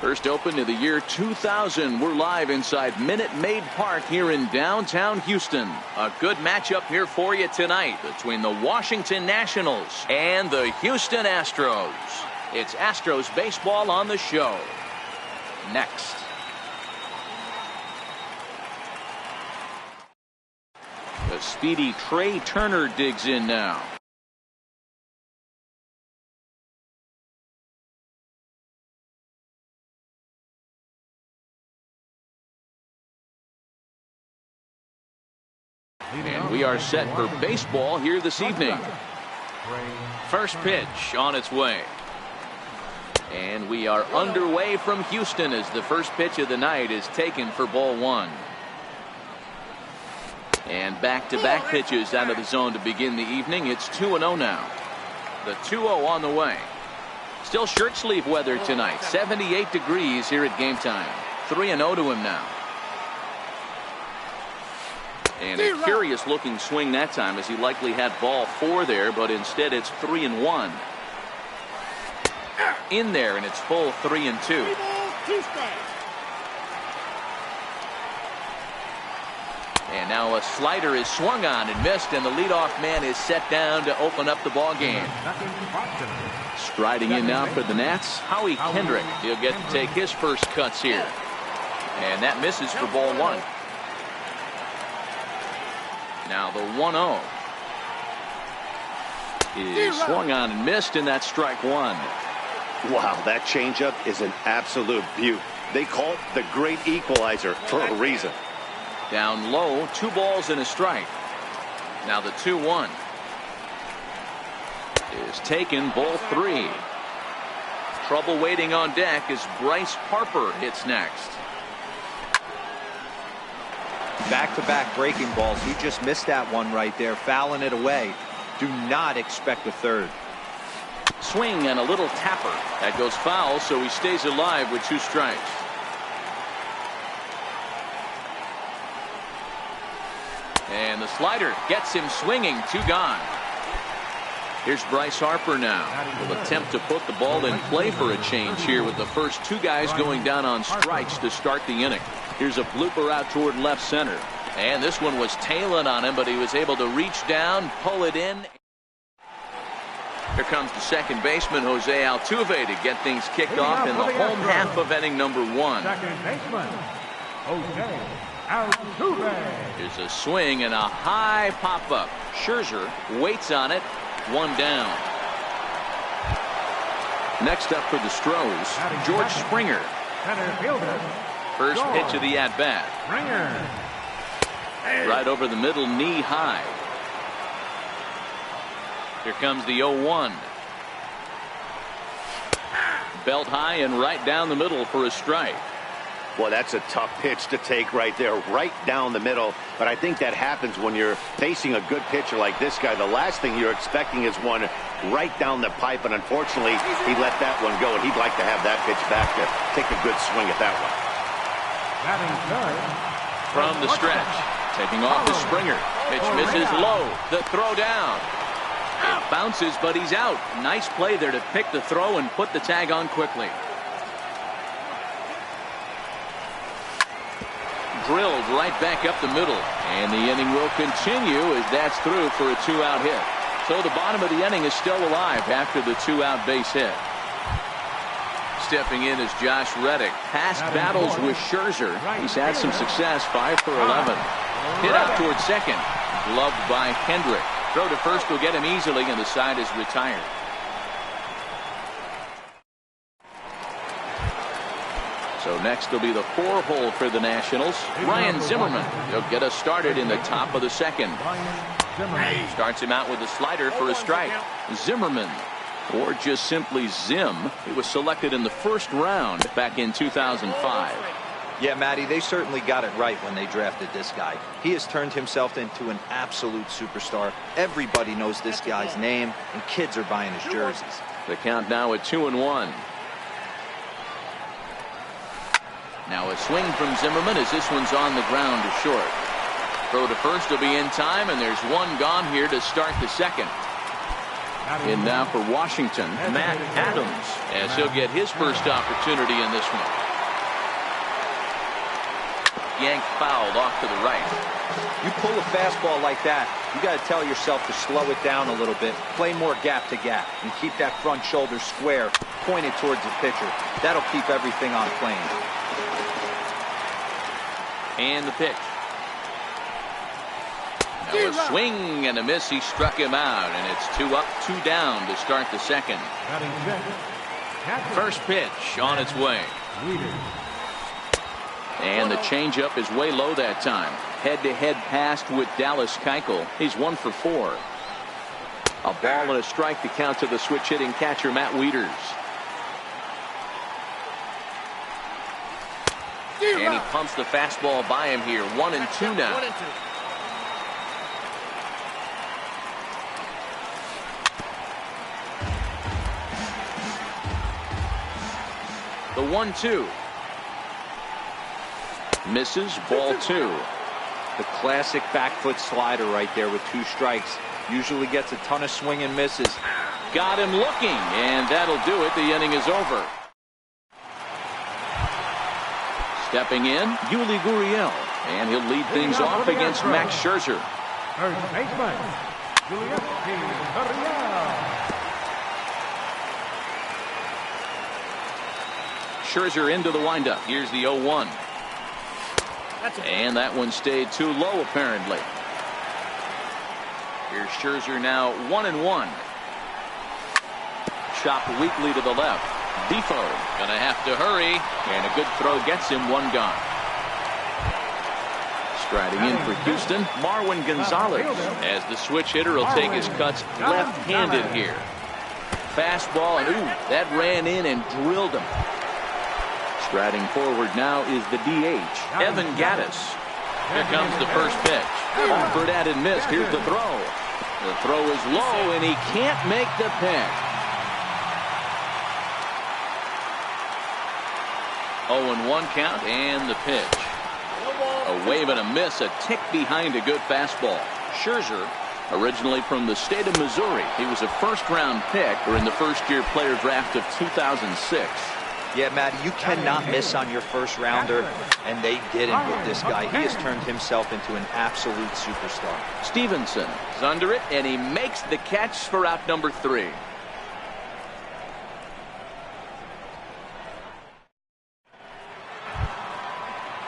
First opened in the year 2000. We're live inside Minute Maid Park here in downtown Houston. A good matchup here for you tonight between the Washington Nationals and the Houston Astros. It's Astros baseball on the show. Next. The speedy Trey Turner digs in now. And we are set for baseball here this evening. First pitch on its way. And we are underway from Houston as the first pitch of the night is taken for ball one. And back-to-back pitches out of the zone to begin the evening. It's 2-0 now. The 2-0 on the way. Still shirt sleeve weather tonight. 78 degrees here at game time. 3-0 to him now. And a curious looking swing that time, as he likely had ball 4 there, but instead it's 3-1. In there, and it's full 3-2. And now a slider is swung on and missed, and the leadoff man is set down to open up the ball game. Striding in now for the Nats, Howie Kendrick. He'll get to take his first cuts here. And that misses for ball one. Now the 1-0 is swung on and missed, and that's strike one. Wow, that changeup is an absolute beaut. They call it the great equalizer for a reason. Down low, 2 balls and a strike. Now the 2-1 is taken, ball 3. Trouble waiting on deck as Bryce Harper hits next. Back-to-back breaking balls. He just missed that one right there, fouling it away. Do not expect a third. Swing and a little tapper. That goes foul, so he stays alive with 2 strikes. And the slider gets him swinging. 2 gone. Here's Bryce Harper now. Will attempt to put the ball in play for a change here with the first 2 guys going down on strikes to start the inning. Here's a blooper out toward left center. And this one was tailing on him, but he was able to reach down, pull it in. Here comes the second baseman, Jose Altuve, to get things kicked off in the home half of inning number 1. Second baseman, Jose Altuve. Here's a swing and a high pop-up. Scherzer waits on it. 1 down. Next up for the Stros, George Springer. Center fielder. First pitch of the at-bat. Springer. Right over the middle, knee high. Here comes the 0-1. Belt high and right down the middle for a strike. Well, that's a tough pitch to take right there, right down the middle. But I think that happens when you're facing a good pitcher like this guy. The last thing you're expecting is one right down the pipe, and unfortunately, he let that one go, and he'd like to have that pitch back to take a good swing at that one. From the stretch, taking off the Springer. Pitch misses low. The throw down. It bounces, but he's out. Nice play there to pick the throw and put the tag on quickly. Drilled right back up the middle, and the inning will continue as that's through for a 2-out hit. So the bottom of the inning is still alive after the 2-out base hit. Stepping in is Josh Reddick. Past battles with Scherzer, he's had some success. 5 for 11. Hit out towards second, gloved by Kendrick. Throw to first will get him easily, and the side is retired. So next will be the 4-hole for the Nationals. Ryan Zimmerman. He'll get us started in the top of the second. Starts him out with a slider for a strike. Zimmerman, or just simply Zim. He was selected in the first round back in 2005. Yeah, Matty, they certainly got it right when they drafted this guy. He has turned himself into an absolute superstar. Everybody knows this guy's name, and kids are buying his jerseys. The count now at 2-1. Now a swing from Zimmerman as this one's on the ground to short. Throw to first will be in time, and there's 1 gone here to start the second. In now for Washington, Matt Adams, as he'll get his first opportunity in this one. Yanked fouled off to the right. You pull a fastball like that, you got to tell yourself to slow it down a little bit, play more gap to gap, and keep that front shoulder square, pointed towards the pitcher. That'll keep everything on plane. And the pitch. Now a swing and a miss. He struck him out, and it's 2 up, 2 down to start the second. First pitch on its way. And the changeup is way low that time. Head-to-head pass with Dallas Keuchel. He's 1 for 4. A ball and a strike to count to the switch-hitting catcher Matt Wieters. And he pumps the fastball by him here. 1-2 now. The 1-2. Misses, ball 2. The classic back foot slider right there with 2 strikes. Usually gets a ton of swing and misses. Got him looking, and that'll do it. The inning is over. Stepping in, Yuli Gurriel, and he'll lead things off against Max Scherzer. First baseman, Yuli Gurriel. Scherzer into the windup. Here's the 0-1. And that one stayed too low, apparently. Here's Scherzer now 1-1. Chop weakly to the left. Defoe gonna have to hurry, and a good throw gets him 1 gone. Striding in for Houston, Marwin Gonzalez, as the switch hitter will take his cuts left-handed here. Fastball, and ooh, that ran in and drilled him. Striding forward now is the DH, Evan Gattis. Here comes the first pitch. Offered at and missed. Here's the throw. The throw is low, and he can't make the pick. 0-1 count, and the pitch. A wave and a miss, a tick behind a good fastball. Scherzer, originally from the state of Missouri. He was a first-round pick during the first-year player draft of 2006. Yeah, Matty, you cannot miss on your first rounder, and they didn't with this guy. He has turned himself into an absolute superstar. Stevenson is under it, and he makes the catch for out number 3.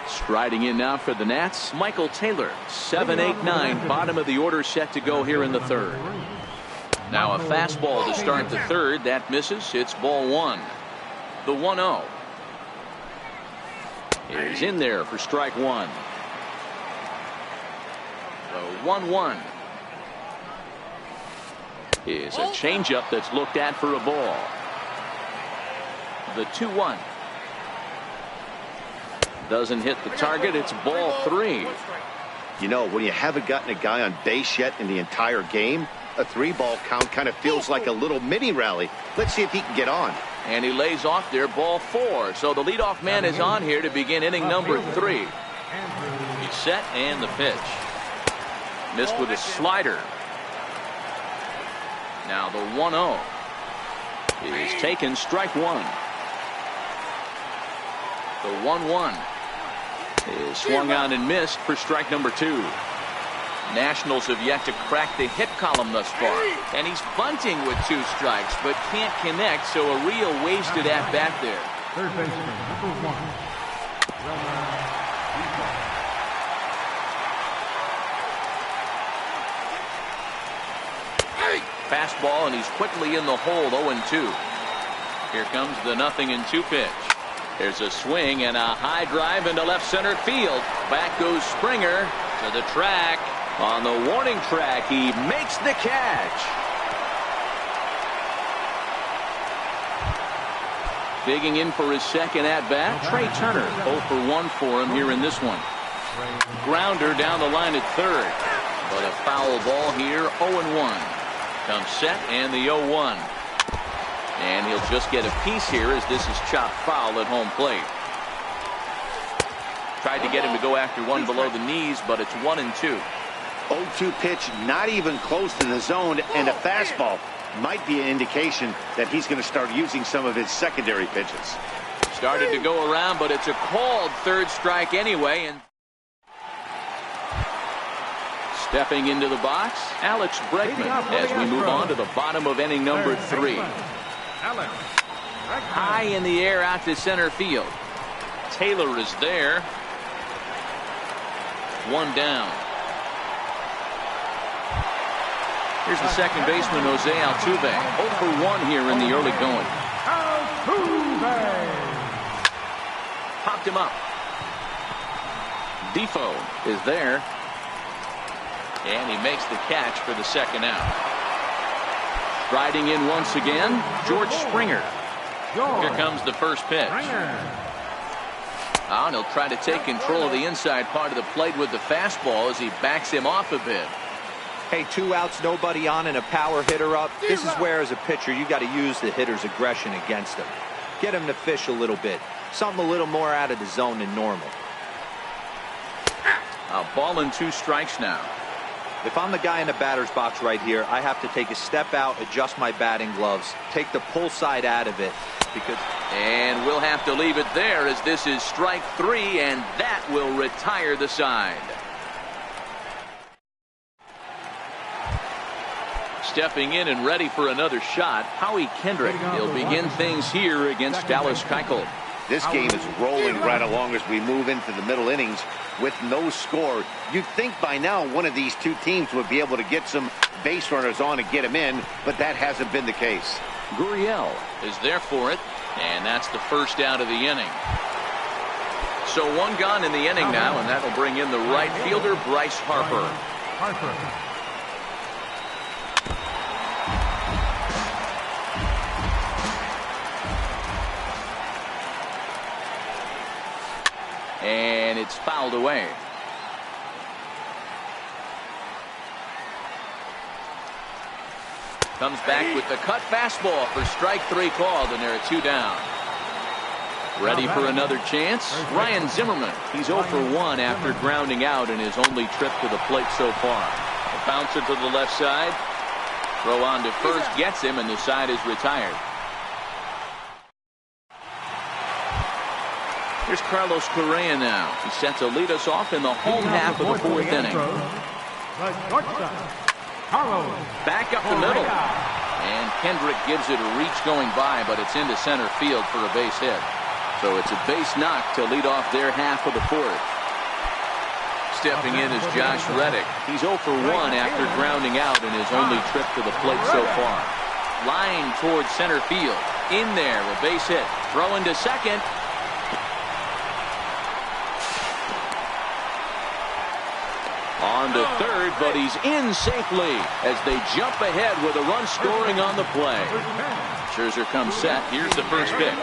Striding in now for the Nats, Michael Taylor, 7-8-9, bottom of the order set to go here in the 3rd. Now a fastball to start the 3rd. That misses. It's ball 1. The 1-0 is in there for strike 1. The 1-1 is a changeup that's looked at for a ball. The 2-1 doesn't hit the target. It's ball 3. You know, when you haven't gotten a guy on base yet in the entire game, a 3-ball count kind of feels like a little mini rally. Let's see if he can get on. And he lays off there, ball 4. So the leadoff man is on here to begin inning number 3. He's set, and the pitch. Missed with a slider. Now the 1-0 is taken, strike 1. The 1-1 is swung on and missed for strike number 2. Nationals have yet to crack the hit column thus far. And he's bunting with 2 strikes, but can't connect, so a real wasted at-bat there. Third baseman, number 1. Fastball, and he's quickly in the hole, 0-2. Here comes the 0-2 pitch. There's a swing and a high drive into left center field. Back goes Springer to the track. On the warning track, he makes the catch. Digging in for his second at-bat, Trey Turner. 0 for 1 for him here in this one. Grounder down the line at 3rd. But a foul ball here, 0-1. Comes set, and the 0-1. And he'll just get a piece here as this is chopped foul at home plate. Tried to get him to go after one below the knees, but it's 1-2. 0-2 pitch, not even close to the zone, and a fastball. might be an indication that he's going to start using some of his secondary pitches. Started to go around, but it's a called third strike anyway. And stepping into the box, Alex Bregman, as we move on to the bottom of inning number 3. High in the air out to center field. Taylor is there. 1 down. Here's the second baseman, Jose Altuve. 0 for 1 here in the early going. Popped him up. Defoe is there. And he makes the catch for the second out. Riding in once again, George Springer. Here comes the first pitch. And he'll try to take control of the inside part of the plate with the fastball as he backs him off a bit. Hey, 2 outs, nobody on, and a power hitter up. This is where, as a pitcher, you got to use the hitter's aggression against him. Get him to fish a little bit. Something a little more out of the zone than normal. A ball and 2 strikes now. If I'm the guy in the batter's box right here, I have to take a step out, adjust my batting gloves, take the pull side out of it. And we'll have to leave it there as this is strike 3, and that will retire the side. Stepping in and ready for another shot, Howie Kendrick. He'll begin things here against Dallas Keuchel. This game is rolling right along as we move into the middle innings with no score. You'd think by now one of these 2 teams would be able to get some base runners on and get them in, but that hasn't been the case. Gurriel is there for it, and that's the first out of the inning. So 1 gone in the inning now, and that will bring in the right fielder, Bryce Harper. And it's fouled away. Comes back with the cut fastball for strike 3 called, and there are 2 down. Ready for another chance? Ryan Zimmerman. He's 0 for 1 after grounding out in his only trip to the plate so far. A bouncer to the left side. Throw on to first gets him, and the side is retired. Here's Carlos Correa now. He's set to lead us off in the home half of the 4th inning. Back up the middle. And Kendrick gives it a reach going by, but it's into center field for a base hit. So it's a base knock to lead off their half of the 4th. Stepping in is Josh Reddick. He's 0 for 1 after grounding out in his only trip to the plate so far. Line towards center field. In there, a base hit. Throw into second. On to third, but he's in safely as they jump ahead with a run scoring on the play. Scherzer comes set. Here's the first pitch.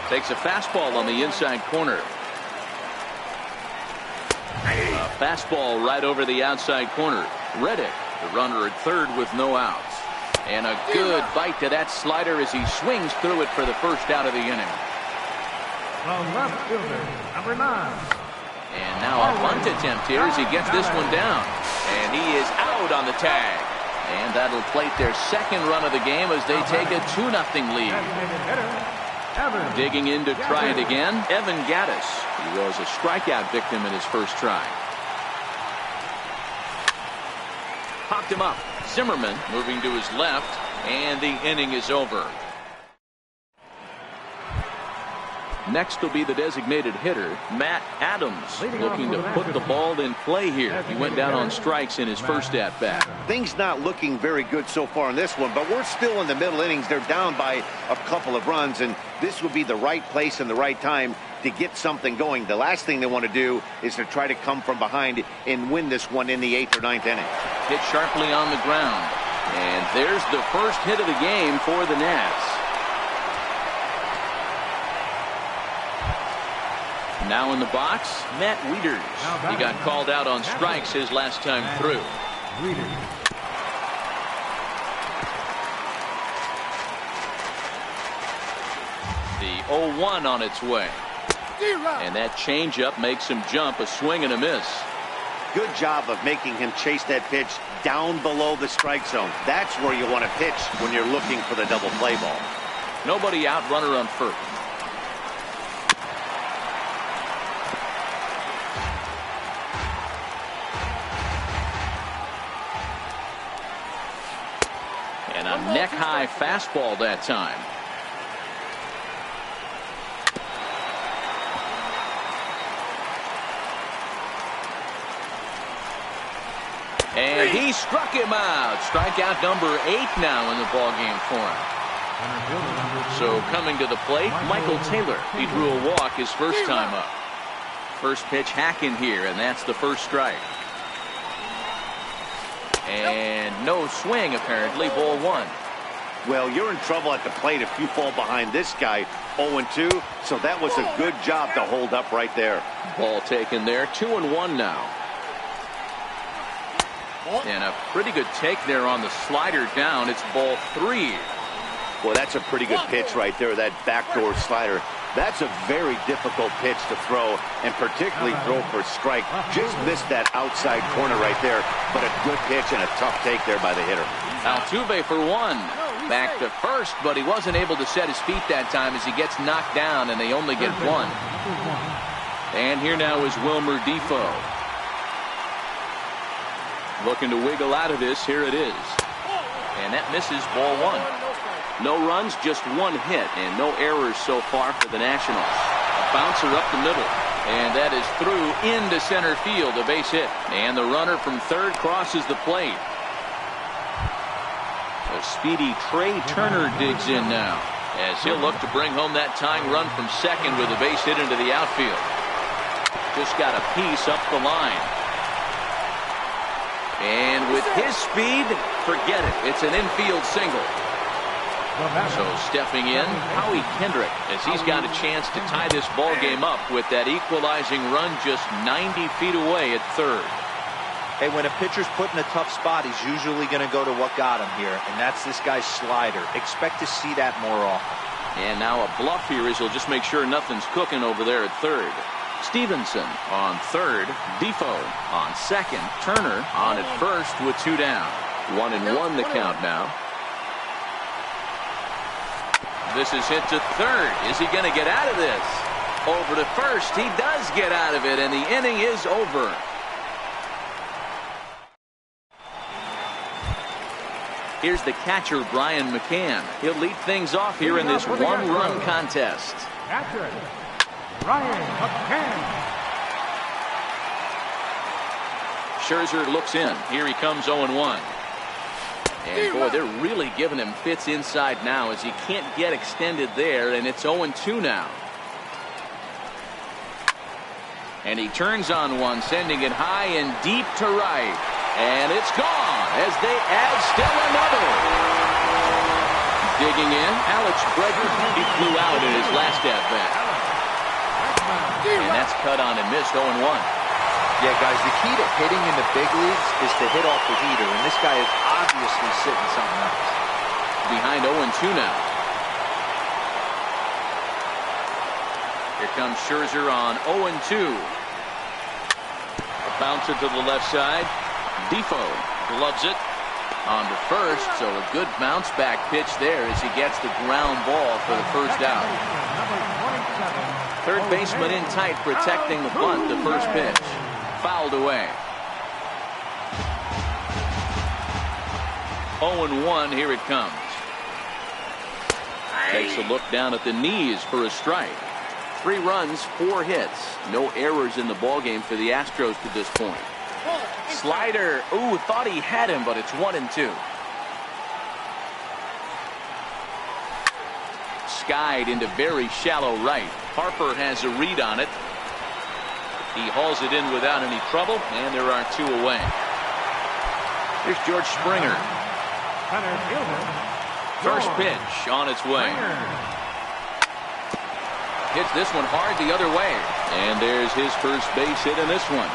Takes a fastball on the inside corner. A fastball right over the outside corner. Reddick, the runner at third with no outs. And a good bite to that slider as he swings through it for the first out of the inning. Left fielder, number 9. And now a bunt attempt here as he gets this one down. And he is out on the tag. And that'll plate their second run of the game as they take a 2-0 lead. Digging in to try it again, Evan Gattis. He was a strikeout victim in his first try. Popped him up. Zimmerman moving to his left, and the inning is over. Next will be the designated hitter, Matt Adams, looking to put the ball in play here. He went down on strikes in his first at-bat. Things not looking very good so far in this one, but we're still in the middle innings. They're down by a couple of runs, and this would be the right place and the right time to get something going. The last thing they want to do is to try to come from behind and win this one in the 8th or 9th inning. Hit sharply on the ground. And there's the first hit of the game for the Nats. Now in the box, Matt Wieters. He got called out on strikes his last time through. The 0-1 on its way. And that changeup makes him jump, a swing and a miss. good job of making him chase that pitch down below the strike zone. That's where you want to pitch when you're looking for the double play ball. Nobody out, runner on first. And a neck-high fastball that time. And he struck him out. Strikeout number 8 now in the ballgame for him. So coming to the plate, Michael Taylor. He drew a walk his first time up. First pitch hacking here, and that's the first strike. And no swing, apparently. Ball 1. Well, you're in trouble at the plate if you fall behind this guy 0-2. So that was a good job to hold up right there. Ball taken there. 2-1 now. And a pretty good take there on the slider down. It's ball 3. Well, that's a pretty good pitch right there, that backdoor slider. That's a very difficult pitch to throw, and particularly throw for a strike. Just missed that outside corner right there, but a good pitch and a tough take there by the hitter. Altuve for 1. Back to first, but he wasn't able to set his feet that time as he gets knocked down, and they only get 1. And here now is Wilmer Defoe. Looking to wiggle out of this. Here it is. And that misses, ball 1. No runs, just 1 hit, and no errors so far for the Nationals. A bouncer up the middle, and that is through into center field, a base hit. And the runner from third crosses the plate. A speedy Trey Turner digs in now, as he'll look to bring home that tying run from second with a base hit into the outfield. Just got a piece up the line. And with his speed, forget it. It's an infield single. So stepping in, Howie Kendrick, as he's got a chance to tie this ball game up with that equalizing run just 90 feet away at third. Hey, when a pitcher's put in a tough spot, he's usually going to go to what got him here, and that's this guy's slider. Expect to see that more often. And now a bluff here as he'll just make sure nothing's cooking over there at third. Stevenson on third, Defoe on second, Turner on at first with 2 down. 1-1 the count now. This is hit to third. Is he going to get out of this? Over to first. He does get out of it, and the inning is over. Here's the catcher, Brian McCann. He'll lead things off here in this 1-run contest. Catcher, Brian McCann. Scherzer looks in. Here he comes 0-1. And boy, they're really giving him fits inside now as he can't get extended there, and it's 0-2 now. And he turns on one, sending it high and deep to right. And it's gone as they add still another. Digging in, Alex Bregman. He flew out in his last at-bat. And that's cut on and missed 0-1. Yeah, guys, the key to hitting in the big leagues is to hit off the heater, and this guy is obviously sitting something else. Behind 0-2 now. Here comes Scherzer on 0-2. A bouncer to the left side. Defoe gloves it on to first, so a good bounce back pitch there as he gets the ground ball for the first out. Third baseman in tight, protecting the bunt. The first pitch fouled away. 0-1. Here it comes. Takes a look down at the knees for a strike. 3 runs, 4 hits. No errors in the ballgame for the Astros to this point. Slider. Ooh, thought he had him, but it's 1-2. Skied into very shallow right. Harper has a read on it. He hauls it in without any trouble, and there are 2 away. Here's George Springer. First pitch on its way. Hits this one hard the other way. And there's his first base hit in this one.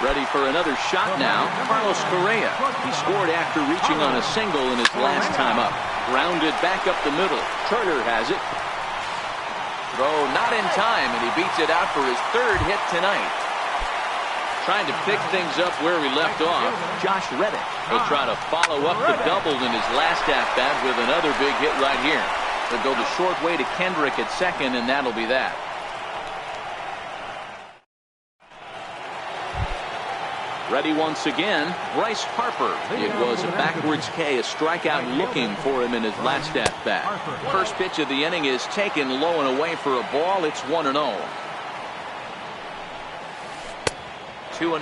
Ready for another shot now. Carlos Correa. He scored after reaching on a single in his last time up. Grounded back up the middle. Turner has it. Throw not in time, and he beats it out for his third hit tonight. Trying to pick things up where we left off, Josh Reddick will try to follow up the double in his last at-bat with another big hit right here. They'll go the short way to Kendrick at second, and that'll be that. Ready once again, Bryce Harper. It was a backwards K, a strikeout looking for him in his last at-bat. First pitch of the inning is taken low and away for a ball. It's 1-0. 2-0.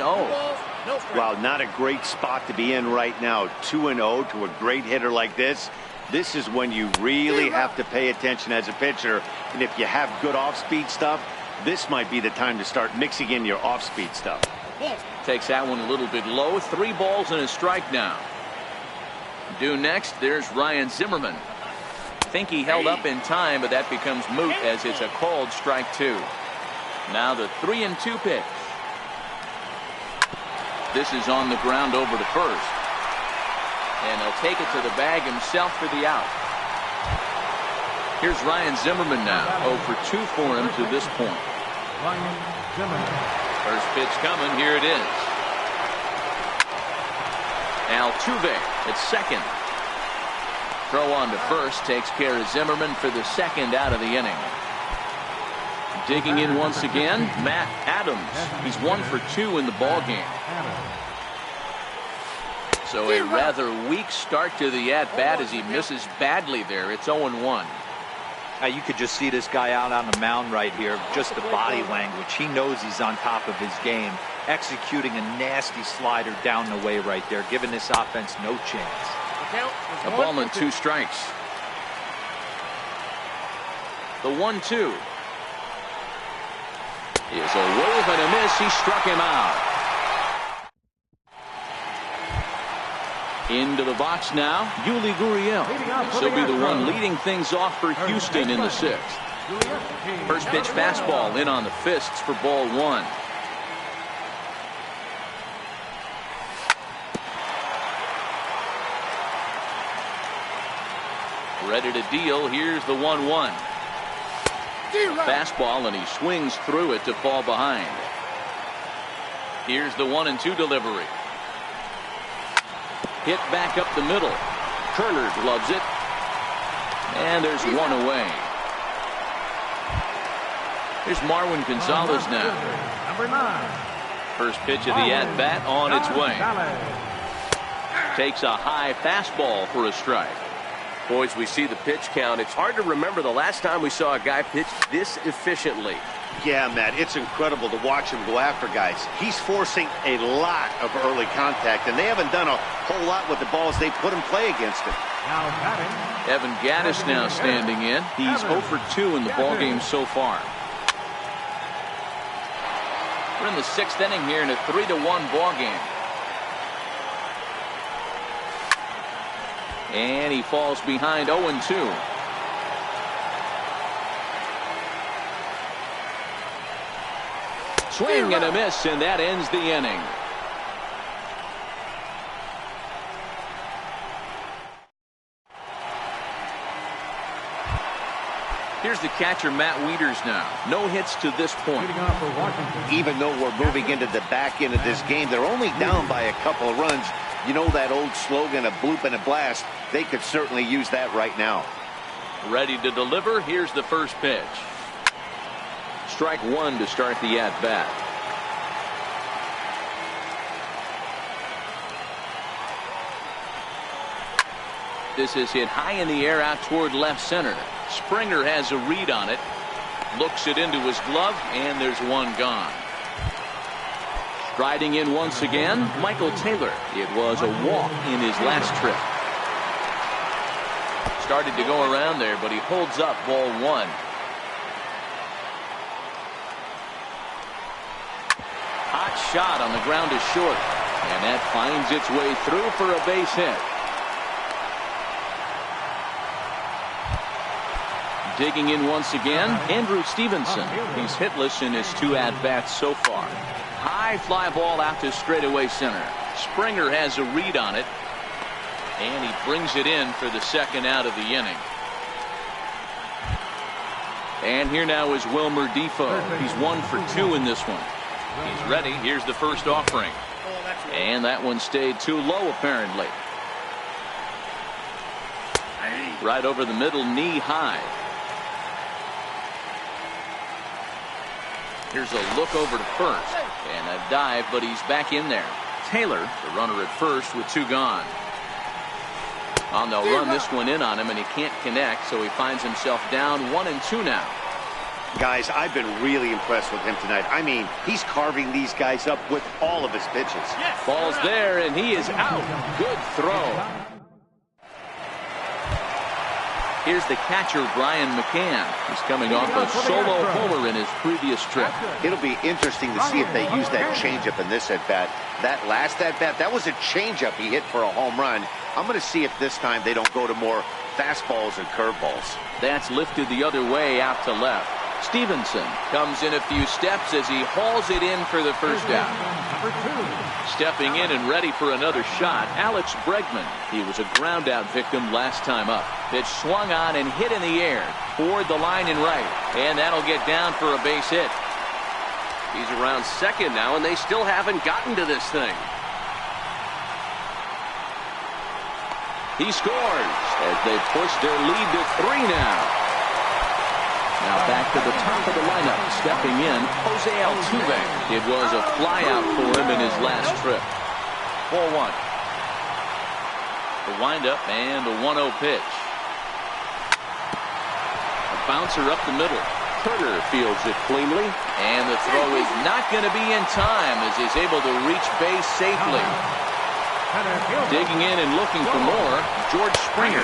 Wow, not a great spot to be in right now. 2-0 to a great hitter like this. This is when you really have to pay attention as a pitcher. And if you have good off-speed stuff, this might be the time to start mixing in your off-speed stuff. Takes that one a little bit low. 3 balls and a strike now. Due next, there's Ryan Zimmerman. Think he held up in time, but that becomes moot as it's a called strike 2. Now the 3-2 pitch. This is on the ground over to first. And he'll take it to the bag himself for the out. Here's Ryan Zimmerman now. 0 for 2 for him to this point. Ryan Zimmerman. First pitch coming. Here it is. Altuve at second. Throw on to first takes care of Zimmerman for the second out of the inning. Digging in once again, Matt Adams. He's 1 for 2 in the ball game. So a rather weak start to the at-bat as he misses badly there. It's 0-1. You could just see this guy out on the mound right here. Just the body language. He knows he's on top of his game. Executing a nasty slider down the way right there, giving this offense no chance. A ball and 2 strikes. The 1-2 is a wave and a miss. He struck him out. Into the box now, Yuli Gurriel. She'll be the one leading things off for Houston in the 6th. First pitch fastball in on the fists for ball 1. Ready to deal. Here's the 1-1. Fastball, and he swings through it to fall behind. Here's the 1-2 delivery. Hit back up the middle. Turner gloves it. And there's one away. Here's Marwin Gonzalez now. Number 9. First pitch of the at-bat on its way. Takes a high fastball for a strike. Boys, we see the pitch count. It's hard to remember the last time we saw a guy pitch this efficiently. Yeah, Matt, it's incredible to watch him go after guys. He's forcing a lot of early contact, and they haven't done a whole lot with the balls they put in play against him. Now batting, Evan Gattis now standing in. He's 0 for 2 in the ballgame so far. We're in the 6th inning here in a 3-1 ballgame. And he falls behind 0-2. Swing and a miss, and that ends the inning. Here's the catcher, Matt Wieters now. No hits to this point. leading off for Washington. Even though we're moving into the back end of this game, they're only down by a couple of runs. You know that old slogan, a bloop and a blast. They could certainly use that right now. Ready to deliver. Here's the first pitch. Strike 1 to start the at-bat. This is hit high in the air out toward left center. Springer has a read on it. Looks it into his glove, and there's one gone. Striding in once again, Michael Taylor. It was a walk in his last trip. Started to go around there, but he holds up ball 1. Hot shot on the ground to short, and that finds its way through for a base hit. Digging in once again, Andrew Stevenson. He's hitless in his 2 at-bats so far. High fly ball out to straightaway center. Springer has a read on it, and he brings it in for the second out of the inning. And here now is Wilmer Defoe. He's 1 for 2 in this one. He's ready. Here's the first offering. And that one stayed too low, apparently. Right over the middle, knee high. Here's a look over to first. And a dive, but he's back in there. Taylor, the runner at first with 2 gone. Well, they'll run this one in on him, and he can't connect, so he finds himself down 1 and 2 now. Guys, I've been really impressed with him tonight. I mean, he's carving these guys up with all of his pitches. Yes. Ball's there, and he is out. Good throw. Here's the catcher, Brian McCann. He's coming off a solo homer in his previous trip. It'll be interesting to see if they use that changeup in this at-bat. That last at-bat, that was a changeup he hit for a home run. I'm going to see if this time they don't go to more fastballs and curveballs. That's lifted the other way out to left. Stevenson comes in a few steps as he hauls it in for the first out. Stepping in and ready for another shot, Alex Bregman. He was a ground out victim last time up. Pitch swung on and hit in the air toward the line and right, and that'll get down for a base hit. He's around second now, and they still haven't gotten to this thing. He scores as they push their lead to 3 now. Now back to the top of the lineup, stepping in, Jose Altuve. It was a flyout for him in his last trip. 4-1. The windup and the 1-0 pitch. A bouncer up the middle. Turner fields it cleanly, and the throw is not going to be in time as he's able to reach base safely. Digging in and looking for more, George Springer.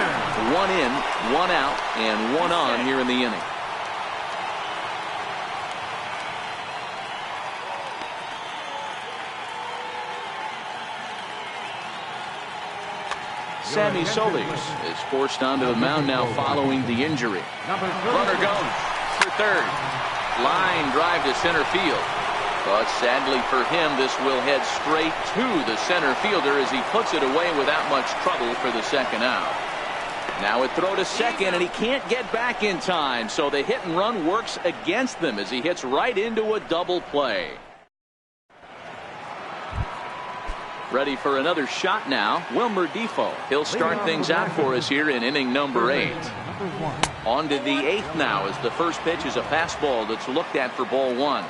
1 in, 1 out, and 1 on here in the inning. Sammy Solis is forced onto the mound now following the injury. Runner goes for third. Line drive to center field. But sadly for him, this will head straight to the center fielder as he puts it away without much trouble for the second out. Now a throw to second, and he can't get back in time, so the hit and run works against them as he hits right into a double play. Ready for another shot now, Wilmer Defoe. He'll start things out for us here in inning number 8. On to the 8th now as the first pitch is a fastball that's looked at for ball 1.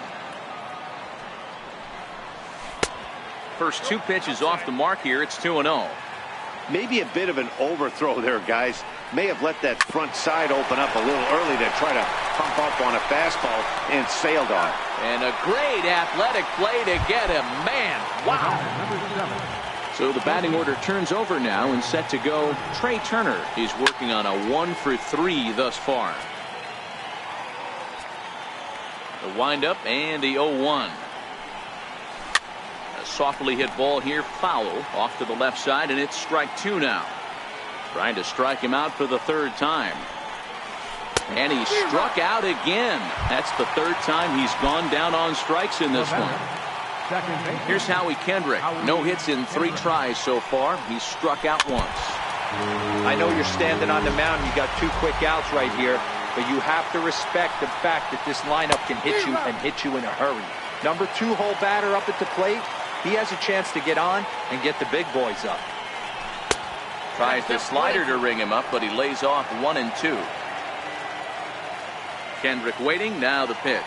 First 2 pitches off the mark here. It's 2-0. Maybe a bit of an overthrow there, guys. May have let that front side open up a little early to try to pump up on a fastball and sailed on. And a great athletic play to get him. Man, wow. So the batting order turns over now and set to go Trey Turner. He's working on a 1 for 3 thus far. The windup and the 0-1. A softly hit ball here, foul off to the left side, and it's strike 2 now. Trying to strike him out for the 3rd time. And he struck out again. That's the 3rd time he's gone down on strikes in this one. Here's Howie Kendrick. No hits in 3 tries so far. He's struck out once. I know you're standing on the mound. You got 2 quick outs right here, but you have to respect the fact that this lineup can hit you and hit you in a hurry. Number 2-hole batter up at the plate. He has a chance to get on and get the big boys up. Tries the slider to ring him up, but he lays off 1 and 2. Kendrick waiting. Now the pitch.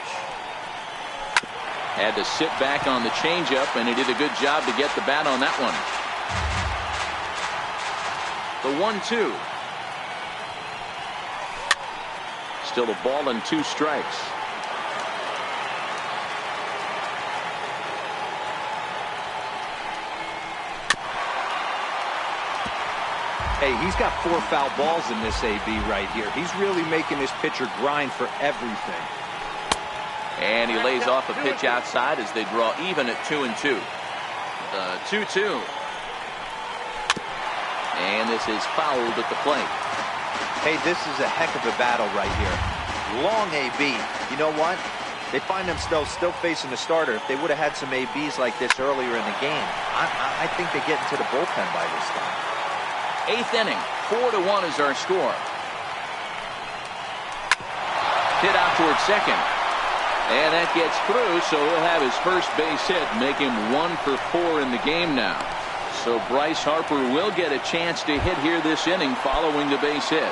Had to sit back on the changeup, and he did a good job to get the bat on that one. The 1-2. Still a ball and 2 strikes. Hey, he's got 4 foul balls in this AB right here. He's really making this pitcher grind for everything. And he lays off a pitch outside as they draw even at 2 and 2. The 2-2. And this is fouled at the plate. Hey, this is a heck of a battle right here. Long AB. You know what? They find themselves still facing the starter. If they would have had some ABs like this earlier in the game, I think they get into the bullpen by this time. 8th inning, 4-1 is our score. hit out towards second. And that gets through, so he'll have his first base hit, make him 1 for 4 in the game now. So Bryce Harper will get a chance to hit here this inning following the base hit.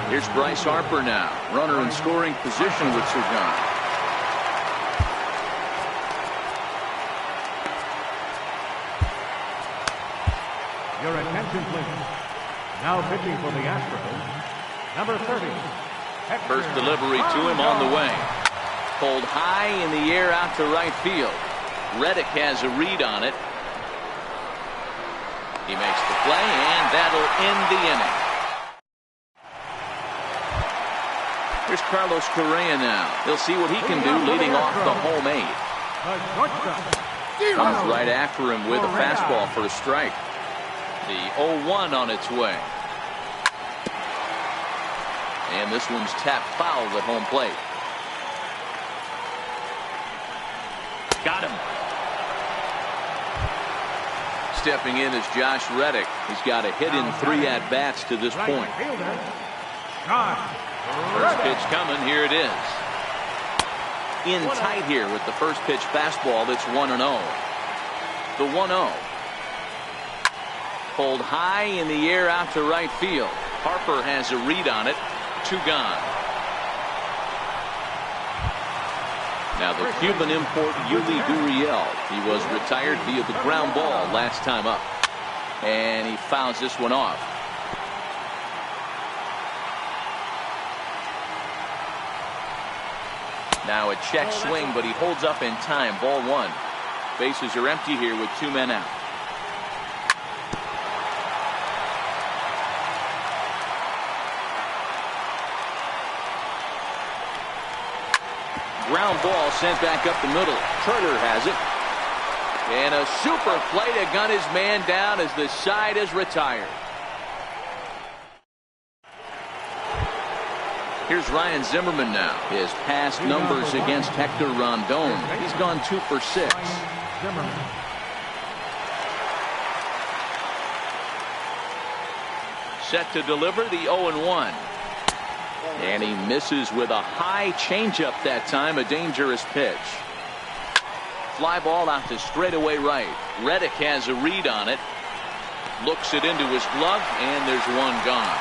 Here's Bryce Harper now, runner in scoring position with Sir John. Your attention, please. Now pitching for the Astros, number 30. First delivery to him on the way. Pulled high in the air out to right field. Reddick has a read on it. He makes the play, and that'll end the inning. Here's Carlos Correa now. He'll see what he can do leading off the home 8. Comes right after him with a fastball for a strike. The 0-1 on its way. And this one's tapped foul at home plate. Got him. Stepping in is Josh Reddick. He's got a hit in 3 at-bats to this point. First pitch coming. Here it is. In tight here with the first pitch fastball. That's 1-0. The 1-0. Pulled high in the air out to right field. Harper has a read on it. 2 gone. Now the Cuban import Yuli Gurriel. He was retired via the ground ball last time up. And he fouls this one off. Now a check swing, but he holds up in time. Ball 1. Bases are empty here with 2 men out. Ground ball sent back up the middle. Turner has it. And a super play to gun his man down as the side is retired. Here's Ryan Zimmerman now. His past numbers against Hector Rondon. He's gone 2 for 6. Set to deliver the 0-1. And he misses with a high changeup that time. A dangerous pitch. Fly ball out to straightaway right. Reddick has a read on it. Looks it into his glove, and there's 1 gone.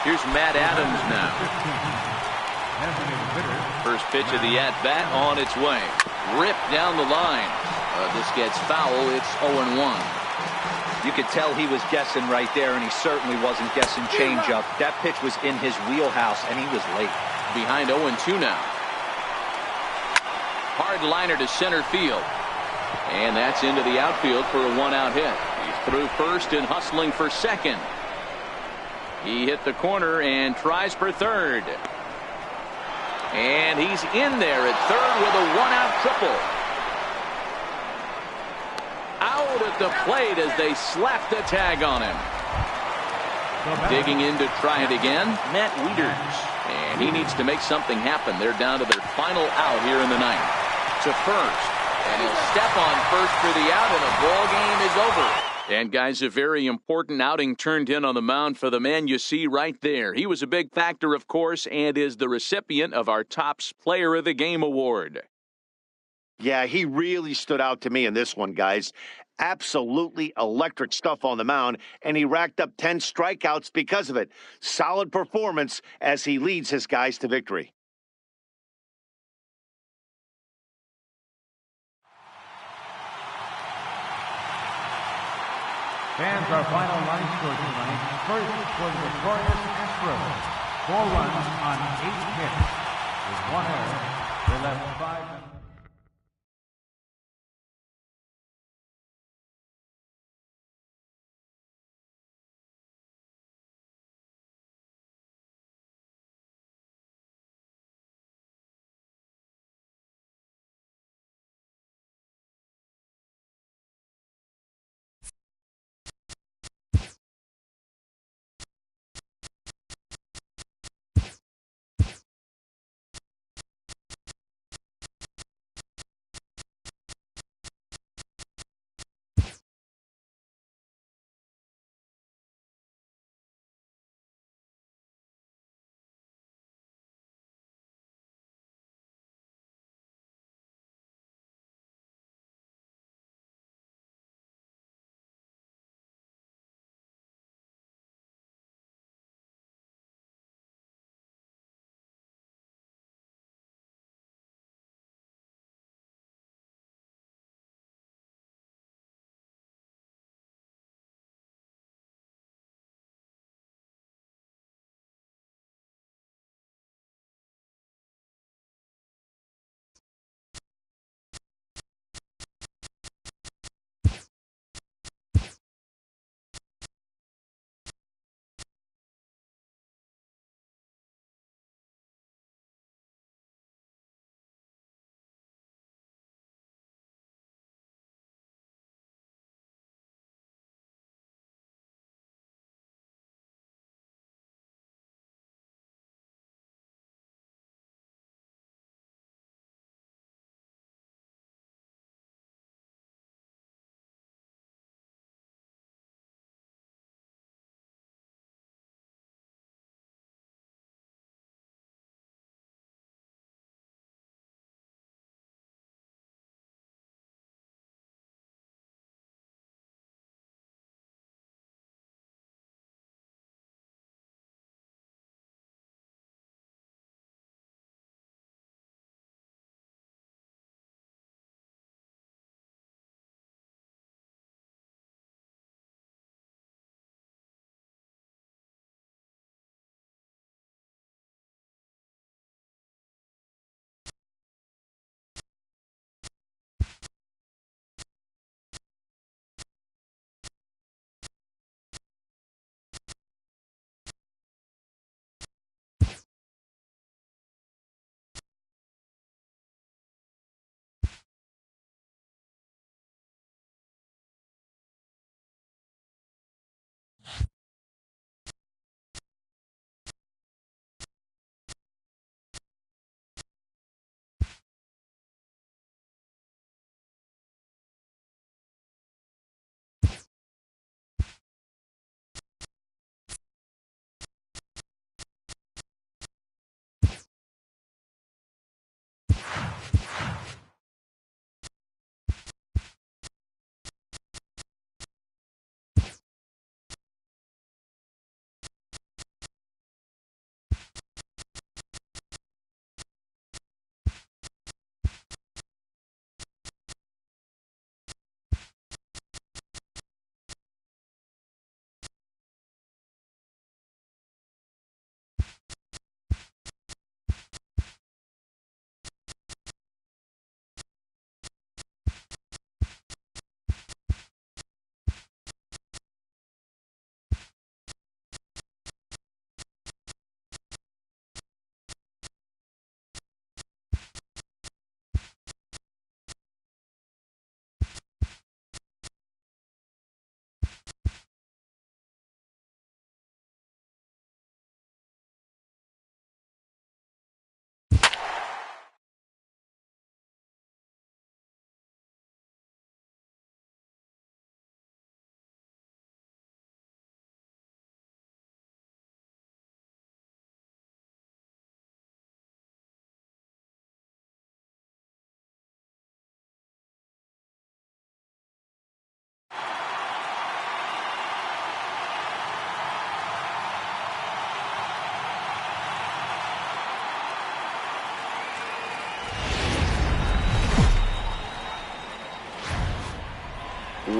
Here's Matt Adams now. First pitch of the at-bat on its way. Ripped down the line. This gets foul. It's 0-1. You could tell he was guessing right there, and he certainly wasn't guessing changeup. That pitch was in his wheelhouse, and he was late. Behind 0-2 now. Hard liner to center field. And that's into the outfield for a 1-out hit. He's through first and hustling for second. He hit the corner and tries for third. And he's in there at third with a 1-out triple. Out at the plate as they slap the tag on him. Digging in to try it again, Matt Wieters. And he needs to make something happen. They're down to their final out here in the 9th. To first. And he'll step on first for the out, and the ball game is over. And guys, a very important outing turned in on the mound for the man you see right there. He was a big factor, of course, and is the recipient of our Topps Player of the Game award. Yeah, he really stood out to me in this one, guys. Absolutely electric stuff on the mound, and he racked up 10 strikeouts because of it. Solid performance as he leads his guys to victory. Fans, our final line score tonight. First for the victorious Astros. 4 runs on 8 hits. With 1 error, they left 5.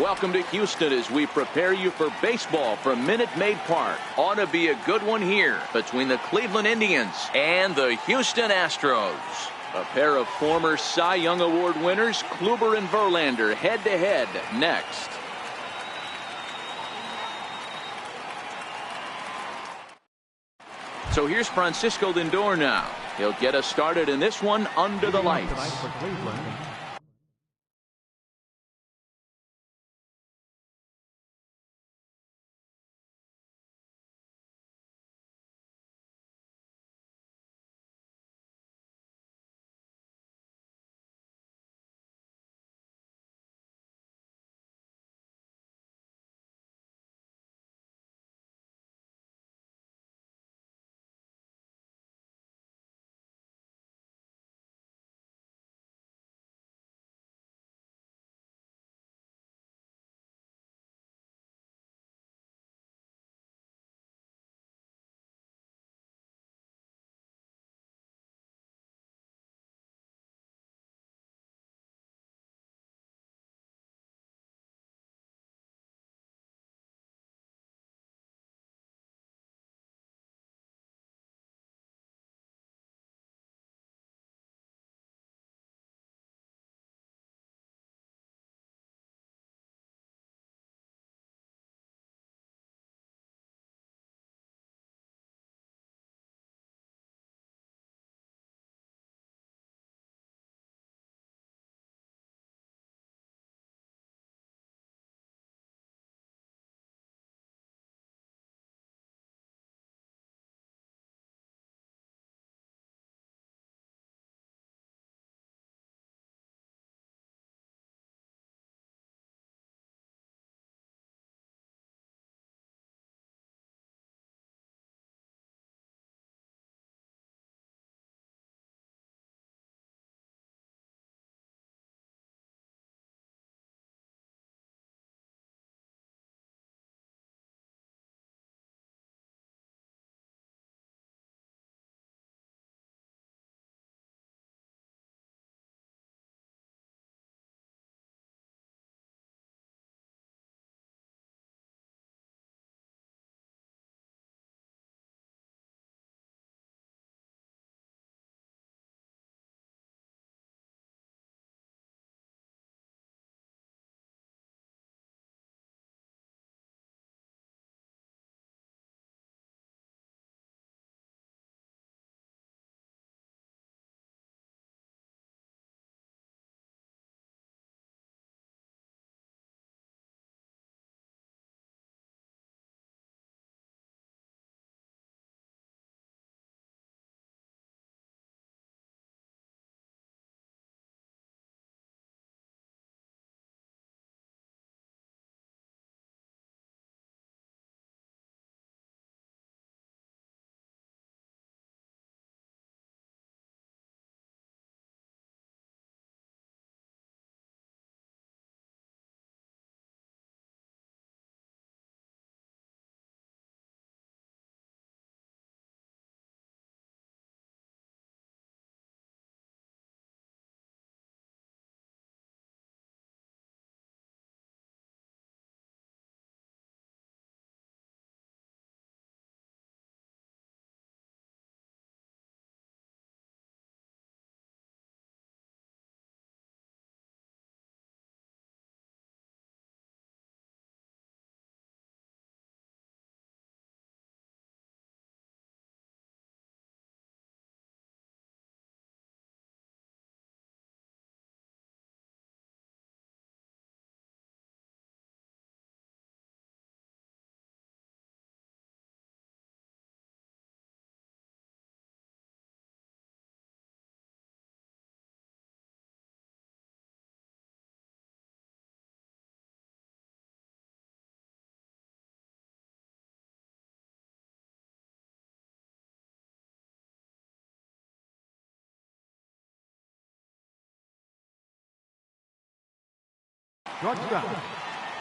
Welcome to Houston as we prepare you for baseball from Minute Maid Park. Ought to be a good one here between the Cleveland Indians and the Houston Astros. A pair of former Cy Young Award winners, Kluber and Verlander, head-to-head next. So here's Francisco Lindor now. He'll get us started in this one under the lights. Shortstop,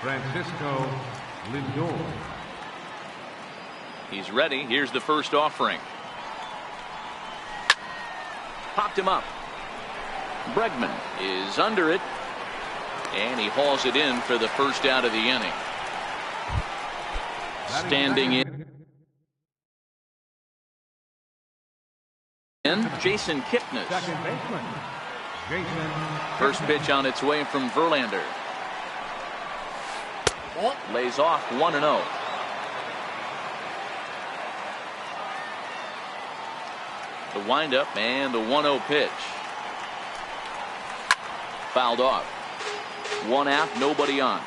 Francisco Lindor. He's ready. Here's the first offering. Popped him up. Bregman is under it. And he hauls it in for the first out of the inning. Standing in, Jason Kipnis. First pitch on its way from Verlander. Lays off 1-0. The windup and the 1-0 pitch. Fouled off. 1 out, nobody on.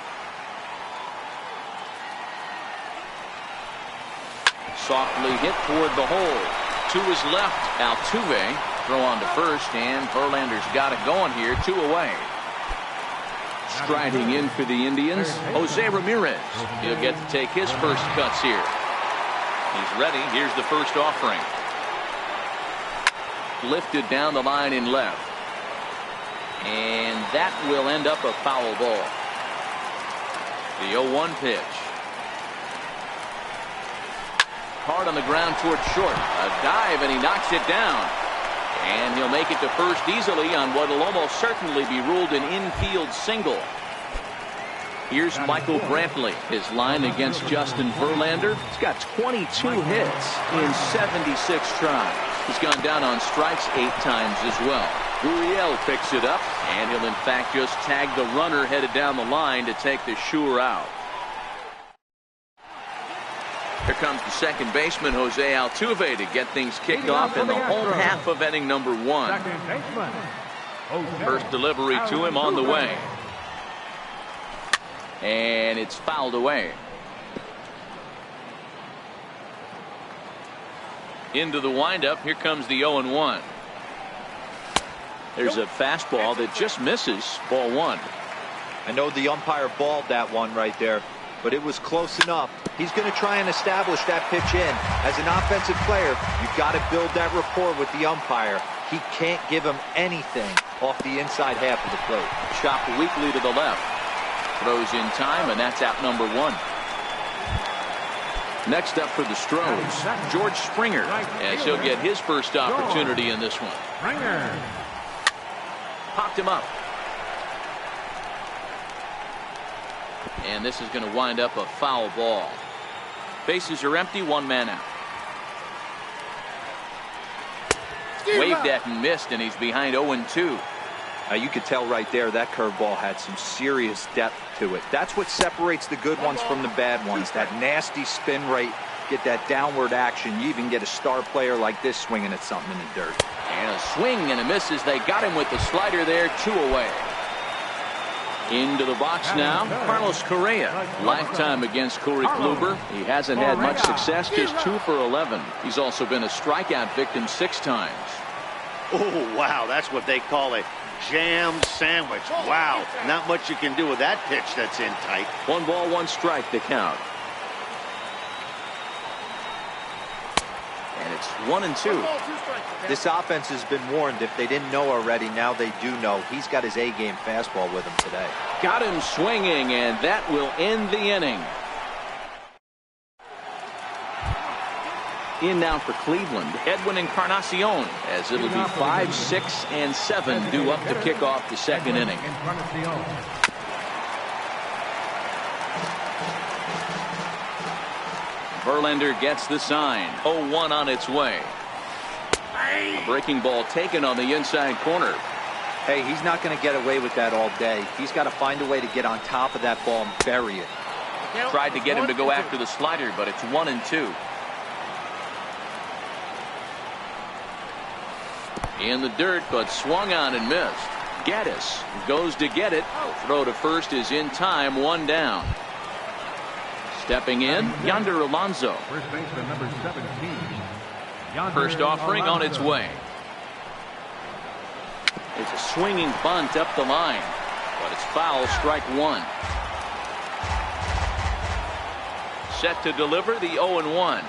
Softly hit toward the hole. To his left, Altuve. Throw on to first, and Verlander's got it going here. 2 away. Striding in for the Indians, Jose Ramirez. He'll get to take his first cuts here. He's ready. Here's the first offering. Lifted down the line in left. And that will end up a foul ball. The 0-1 pitch. Hard on the ground toward short. A dive, and he knocks it down. And he'll make it to first easily on what will almost certainly be ruled an infield single. Here's Michael Brantley. His line against Justin Verlander. He's got 22 hits in 76 tries. He's gone down on strikes 8 times as well. Gurriel picks it up, and he'll in fact just tag the runner headed down the line to take the sure out. Here comes the second baseman, Jose Altuve, to get things kicked off in the home half of inning number 1. First delivery to him on the way. And it's fouled away. Into the windup. Here comes the 0-1. There's a fastball that just misses. Ball 1. I know the umpire balled that one right there, but it was close enough. He's going to try and establish that pitch in. As an offensive player, you've got to build that rapport with the umpire. He can't give him anything off the inside half of the plate. Chopped weakly to the left. Throws in time, and that's out number 1. Next up for the Stros, George Springer, as he'll get his first opportunity in this one. Popped him up. And this is going to wind up a foul ball. Bases are empty, 1 man out. Waved at and missed, and he's behind 0-2. You could tell right there that curveball had some serious depth to it. That's what separates the good ones from the bad ones. That nasty spin rate, get that downward action. You even get a star player like this swinging at something in the dirt. And a swing and a miss as they got him with the slider there. 2 away. Into the box now, Carlos Correa. Lifetime against Corey Kluber. He hasn't had much success, just 2 for 11. He's also been a strikeout victim 6 times. Oh, wow, that's what they call a jam sandwich. Wow, not much you can do with that pitch that's in tight. 1 ball, 1 strike to count. And it's 1-2. This offense has been warned. If they didn't know already, now they do know. He's got his A-game fastball with him today. Got him swinging, and that will end the inning. In now for Cleveland, Edwin Encarnacion, as it'll be 5, 6, and 7 due up to kick off the second inning. Verlander gets the sign. 0-1 on its way. A breaking ball taken on the inside corner. Hey, he's not going to get away with that all day. He's got to find a way to get on top of that ball and bury it. Tried to get him to go after the slider, but it's 1-2. In the dirt, but swung on and missed. Gaddis goes to get it. Throw to first is in time. 1 down. Stepping in, Yonder Alonso. First baseman number 17. First offering on its way. It's a swinging bunt up the line, but it's foul. Strike 1. Set to deliver the 0-1.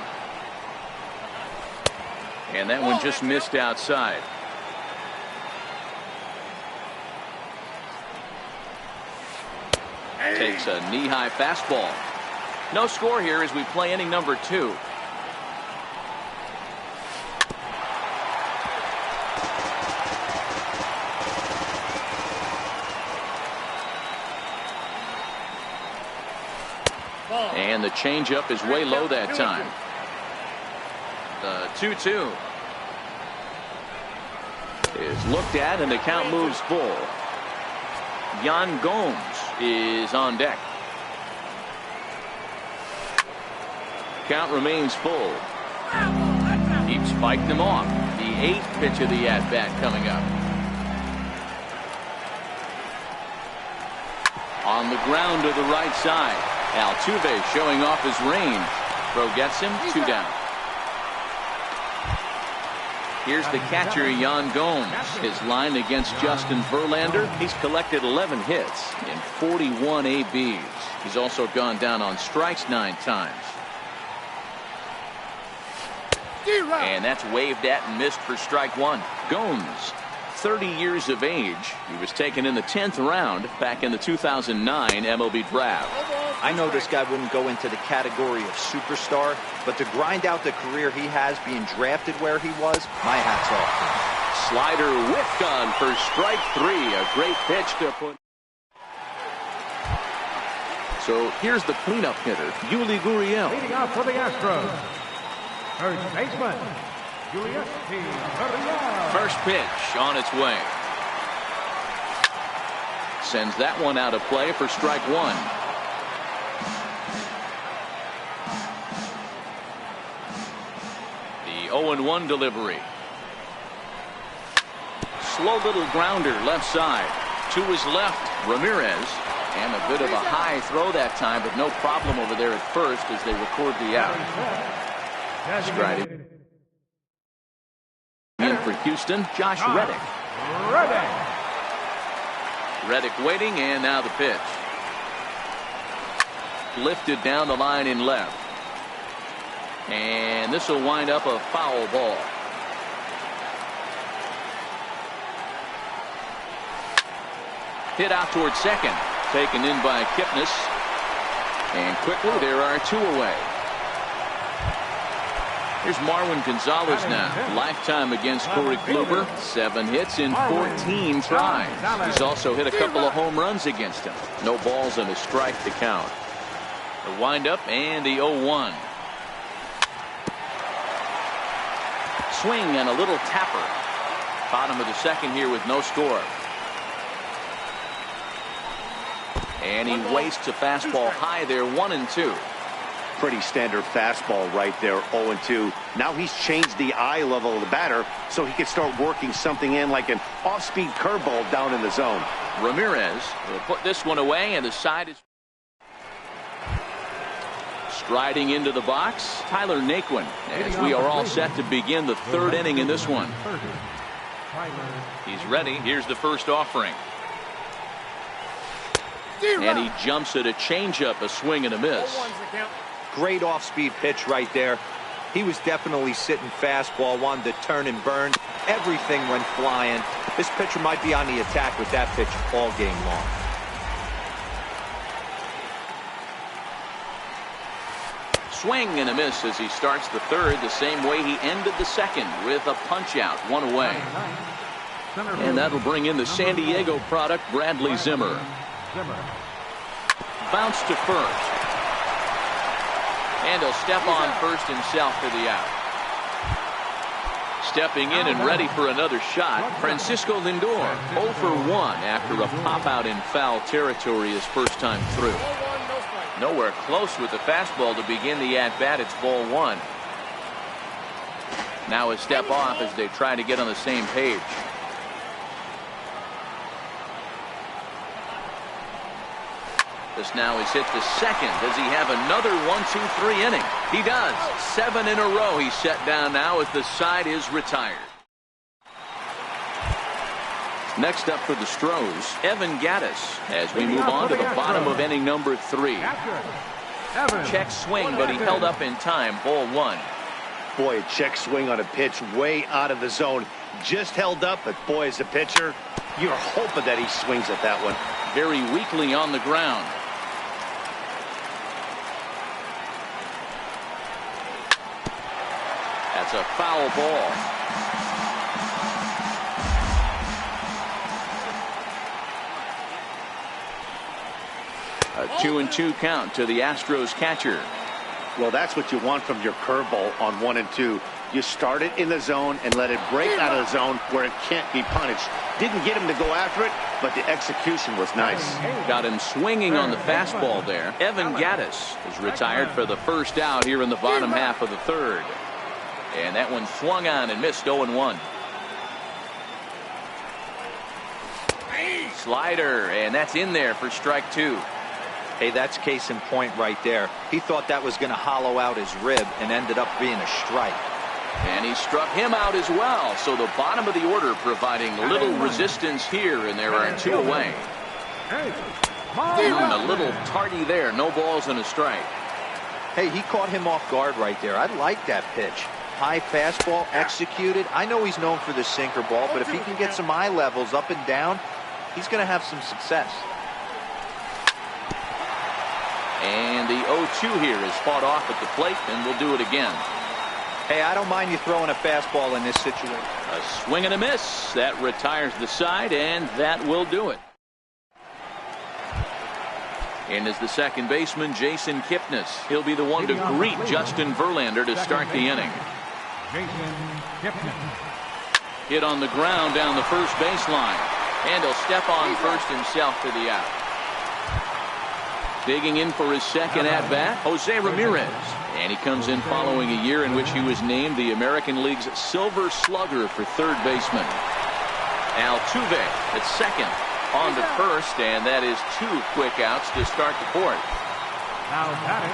And that one just missed outside. Takes a knee-high fastball. No score here as we play inning number 2. And the changeup is way low that time. The 2-2 is looked at, and the count moves full. Yan Gomes is on deck. Count remains full. Keeps fighting them off. The 8th pitch of the at-bat coming up. On the ground to the right side. Altuve showing off his range. Throw gets him, 2 down. Here's the catcher, Yan Gomes. His line against Justin Verlander. He's collected 11 hits in 41 ABs. He's also gone down on strikes 9 times. And that's waved at and missed for strike 1. Gomes, 30 years of age. He was taken in the 10th round back in the 2009 MLB draft. I know this guy wouldn't go into the category of superstar, but to grind out the career he has being drafted where he was, my hat's off to him. Slider whiffed on for strike 3. A great pitch to put. So here's the cleanup hitter, Yuli Gurriel. Leading off for the Astros, first baseman, Julius P. Gurriel. First pitch on its way. Sends that one out of play for strike 1. The 0-1 delivery. Slow little grounder left side. To his left, Ramirez. And a bit of a high throw that time, but no problem over there at first as they record the out. Striding in for Houston, Josh Reddick. Reddick waiting, and now the pitch. Lifted down the line in left. And this will wind up a foul ball. Hit out towards second. Taken in by Kipnis. And quickly there are 2 away. Here's Marwin Gonzalez now. Lifetime against Corey Kluber. 7 hits in 14 tries. He's also hit a couple of home runs against him. No balls and a strike to count. The windup and the 0-1. Swing and a little tapper. Bottom of the second here with no score. And he wastes a fastball high there, 1-2. Pretty standard fastball right there, 0-2. Now he's changed the eye level of the batter so he can start working something in like an off-speed curveball down in the zone. Ramirez will put this one away, and the side is striding into the box. Tyler Naquin, as we are all set to begin the 3rd inning in this one. He's ready. Here's the first offering. And he jumps at a changeup, a swing and a miss. Great off-speed pitch right there. He was definitely sitting fastball, wanted to turn and burn. Everything went flying. This pitcher might be on the attack with that pitch all game long. Swing and a miss as he starts the 3rd, the same way he ended the 2nd with a punch-out, 1 away. And that'll bring in the San Diego product, Bradley Zimmer. Bounce to first. And he'll step on first himself for the out. Stepping in and ready for another shot, Francisco Lindor, 0 for 1 after a pop-out in foul territory his first time through. Nowhere close with the fastball to begin the at-bat. It's ball 1. Now a step off as they try to get on the same page. This now is hit to second. Does he have another 1-2-3 inning? He does. 7 in a row he's set down now as the side is retired. Next up for the Stros, Evan Gattis, as we move on to the bottom of inning number 3. Check swing, but he held up in time. Ball 1. Boy, a check swing on a pitch way out of the zone. Just held up, but boy, as a pitcher, you're hoping that he swings at that one. Very weakly on the ground. That's a foul ball. A 2-2 count to the Astros catcher. Well, that's what you want from your curveball on 1 and 2. You start it in the zone and let it break out of the zone where it can't be punished. Didn't get him to go after it, but the execution was nice. Got him swinging on the fastball there. Evan Gattis is retired for the first out here in the bottom half of the third. And that one swung on and missed. 0-1. Slider, and that's in there for strike 2. Hey, that's case in point right there. He thought that was going to hollow out his rib and ended up being a strike. And he struck him out as well. So the bottom of the order providing little resistance here, and there are 2 away. A little tardy there. No balls and a strike. Hey, he caught him off guard right there. I like that pitch. High fastball executed. I know he's known for the sinker ball, but if he can get some eye levels up and down, he's going to have some success. And the 0-2 here is fought off at the plate, and we'll do it again. Hey, I don't mind you throwing a fastball in this situation. A swing and a miss. That retires the side, and that will do it. And as the second baseman, Jason Kipnis. He'll be the one to greet Justin Verlander to start the inning. Hit on the ground down the first baseline. And he'll step on first himself for the out. Digging in for his second at-bat, Jose Ramirez. And he comes in following a year in which he was named the American League's Silver Slugger for third baseman. Altuve at second, on to first, and that is 2 quick outs to start the fourth.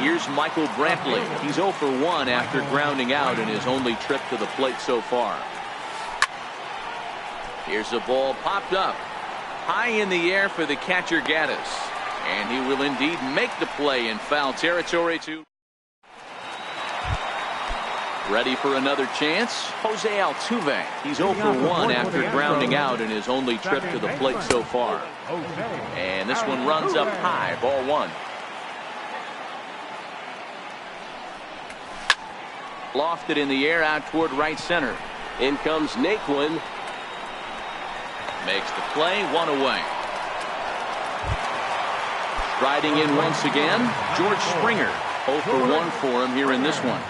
Here's Michael Brantley. He's 0 for 1 after grounding out in his only trip to the plate so far. Here's a ball popped up high in the air for the catcher Gattis. And he will indeed make the play in foul territory. Ready for another chance? Jose Altuve. He's 0 for 1 after grounding out in his only trip to the plate so far. And this one runs up high. Ball 1. Lofted in the air out toward right center. In comes Naquin. Makes the play. 1 away. Riding in once again, George Springer. 0 for 1 for him here in this one.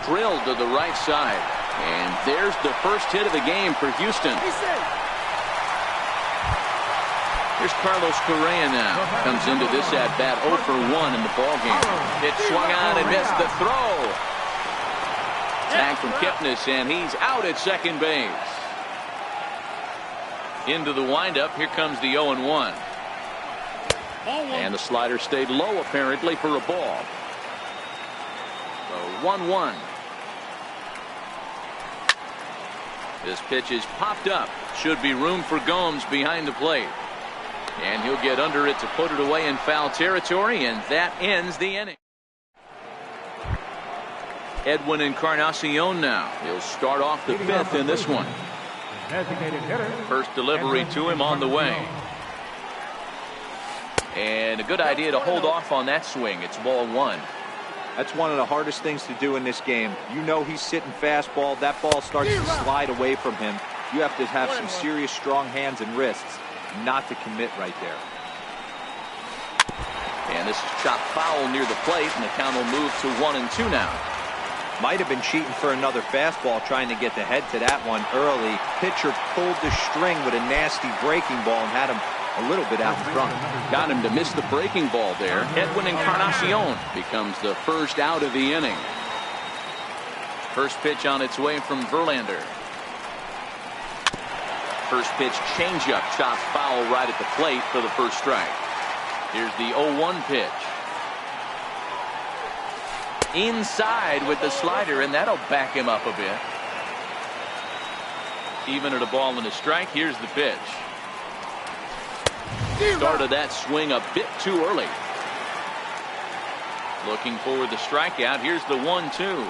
Drilled to the right side. And there's the first hit of the game for Houston. Here's Carlos Correa now. Comes into this at-bat 0 for 1 in the ballgame. It swung on and missed the throw. Tag from Kipnis, and he's out at second base. Into the windup. Here comes the 0-1. And the slider stayed low apparently for a ball. So 1-1. This pitch is popped up. Should be room for Gomes behind the plate. And he'll get under it to put it away in foul territory, and that ends the inning. Edwin Encarnacion now. He'll start off the 5th in this one. First delivery to him on the way. And a good idea to hold off on that swing. It's ball 1. That's one of the hardest things to do in this game. You know he's sitting fastball. That ball starts to slide away from him. You have to have some serious strong hands and wrists not to commit right there. And this is chopped foul near the plate, and the count will move to 1-2 now. Might have been cheating for another fastball, trying to get the head to that one early. Pitcher pulled the string with a nasty breaking ball and had him a little bit out in front. Got him to miss the breaking ball there. Edwin Encarnacion becomes the first out of the inning. First pitch on its way from Verlander. First pitch changeup, chopped foul right at the plate for the first strike. Here's the 0-1 pitch. Inside with the slider, and that'll back him up a bit. Even at a ball and a strike. Here's the pitch. Started that swing a bit too early. Looking for the strikeout. Here's the 1-2.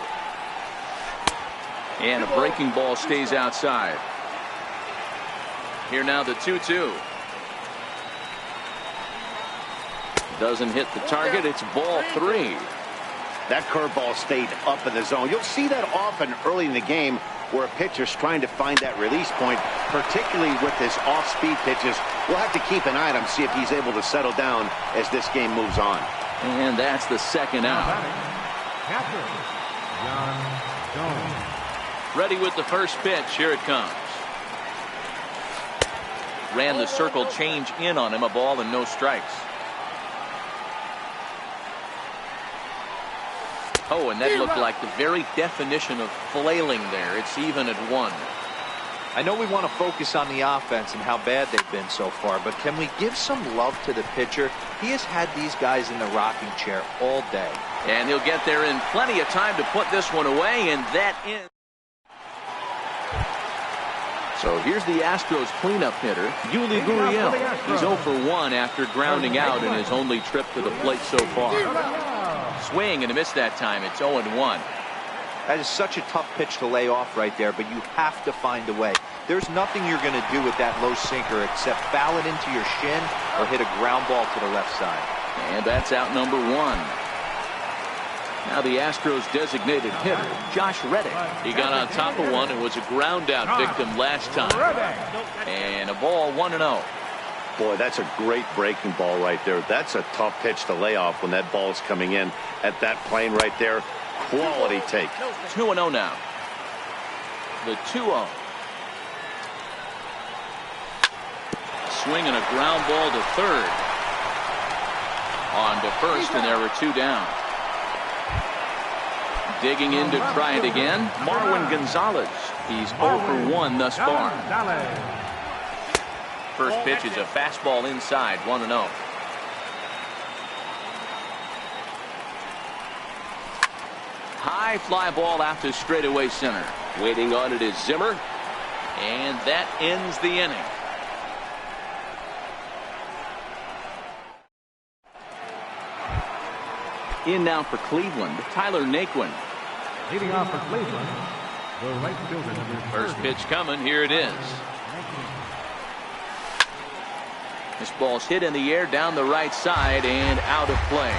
And a breaking ball stays outside. Here now the 2-2. Doesn't hit the target. It's ball 3. That curveball stayed up in the zone. You'll see that often early in the game where a pitcher's trying to find that release point, particularly with his off-speed pitches We'll have to keep an eye on him, see if he's able to settle down as this game moves on. And that's the second out. Ready with the first pitch. Here it comes. Ran the circle change in on him. A ball and no strikes. Oh, and that looked like the very definition of flailing there. It's even at 1. I know we want to focus on the offense and how bad they've been so far, but can we give some love to the pitcher? He has had these guys in the rocking chair all day. And he'll get there in plenty of time to put this one away, and that ends. So here's the Astros cleanup hitter, Yuli Gurriel. He's 0 for 1 after grounding out in his only trip to the plate so far. Swing and a miss that time. It's 0-1. That is such a tough pitch to lay off right there, but you have to find a way. There's nothing you're going to do with that low sinker except foul it into your shin or hit a ground ball to the left side. And that's out number 1. Now the Astros designated hitter, Josh Reddick. He got on top of one and was a ground out victim last time. And a ball 1-0. Boy, that's a great breaking ball right there. That's a tough pitch to lay off when that ball's coming in at that plane right there. Quality take. 2-0 now. The 2-0. Swing and a ground ball to third. On to first, and there were 2 down. Digging in to try it again, Marwin Gonzalez. He's 0 for 1 thus far. First pitch is a fastball inside, 1-0. High fly ball out to straightaway center. Waiting on it is Zimmer, and that ends the inning. In now for Cleveland, Tyler Naquin. Leading off for Cleveland, the right fielder. First pitch coming. Here it is. This ball's hit in the air down the right side and out of play.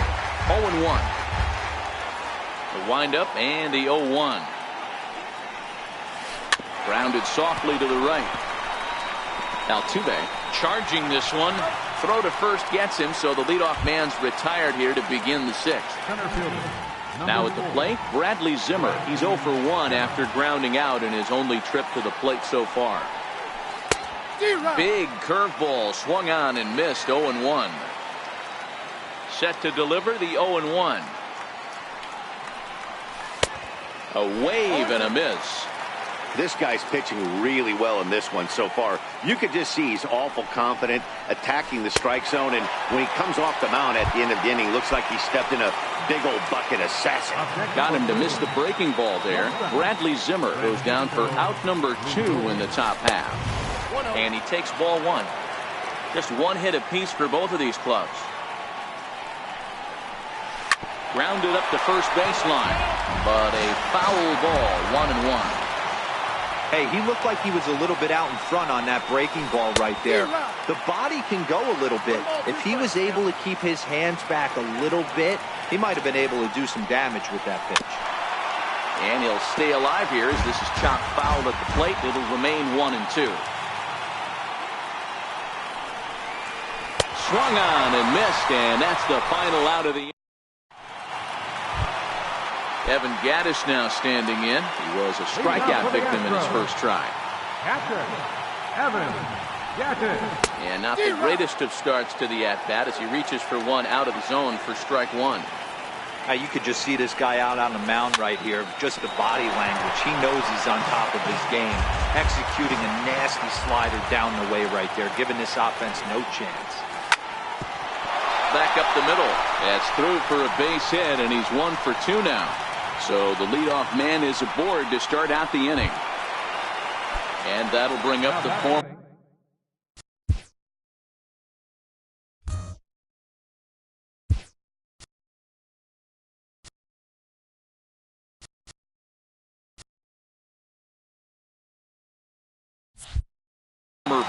0-1. The windup and the 0-1. Grounded softly to the right. Altuve charging this one. Throw to first gets him, so the leadoff man's retired here to begin the 6th. Now at the plate, Bradley Zimmer. He's 0 for 1 after grounding out in his only trip to the plate so far. Big curveball swung on and missed. 0-1. Set to deliver the 0-1. A wave and a miss. This guy's pitching really well in this one so far. You could just see he's awful confident attacking the strike zone, and when he comes off the mound at the end of the inning, looks like he stepped in a big old bucket assassin. Got him to miss the breaking ball there. Bradley Zimmer goes down for out number 2 in the top half. And he takes ball 1. Just 1 hit apiece for both of these clubs. Grounded up the first baseline, but a foul ball, 1-1. Hey, he looked like he was a little bit out in front on that breaking ball right there. The body can go a little bit. If he was able to keep his hands back a little bit, he might have been able to do some damage with that pitch. And he'll stay alive here as this is chopped foul at the plate. It'll remain 1-2. Swung on and missed, and that's the final out of the inning. Evan Gattis now standing in. He was a strikeout victim in his first try. Evan Gattis. And not the greatest of starts to the at-bat as he reaches for one out of the zone for strike 1. You could just see this guy out on the mound right here. Just the body language. He knows he's on top of his game. Executing a nasty slider down the way right there, giving this offense no chance. Back up the middle. That's through for a base hit, and he's 1 for 2 now. So the leadoff man is aboard to start out the inning. And that'll bring up the form.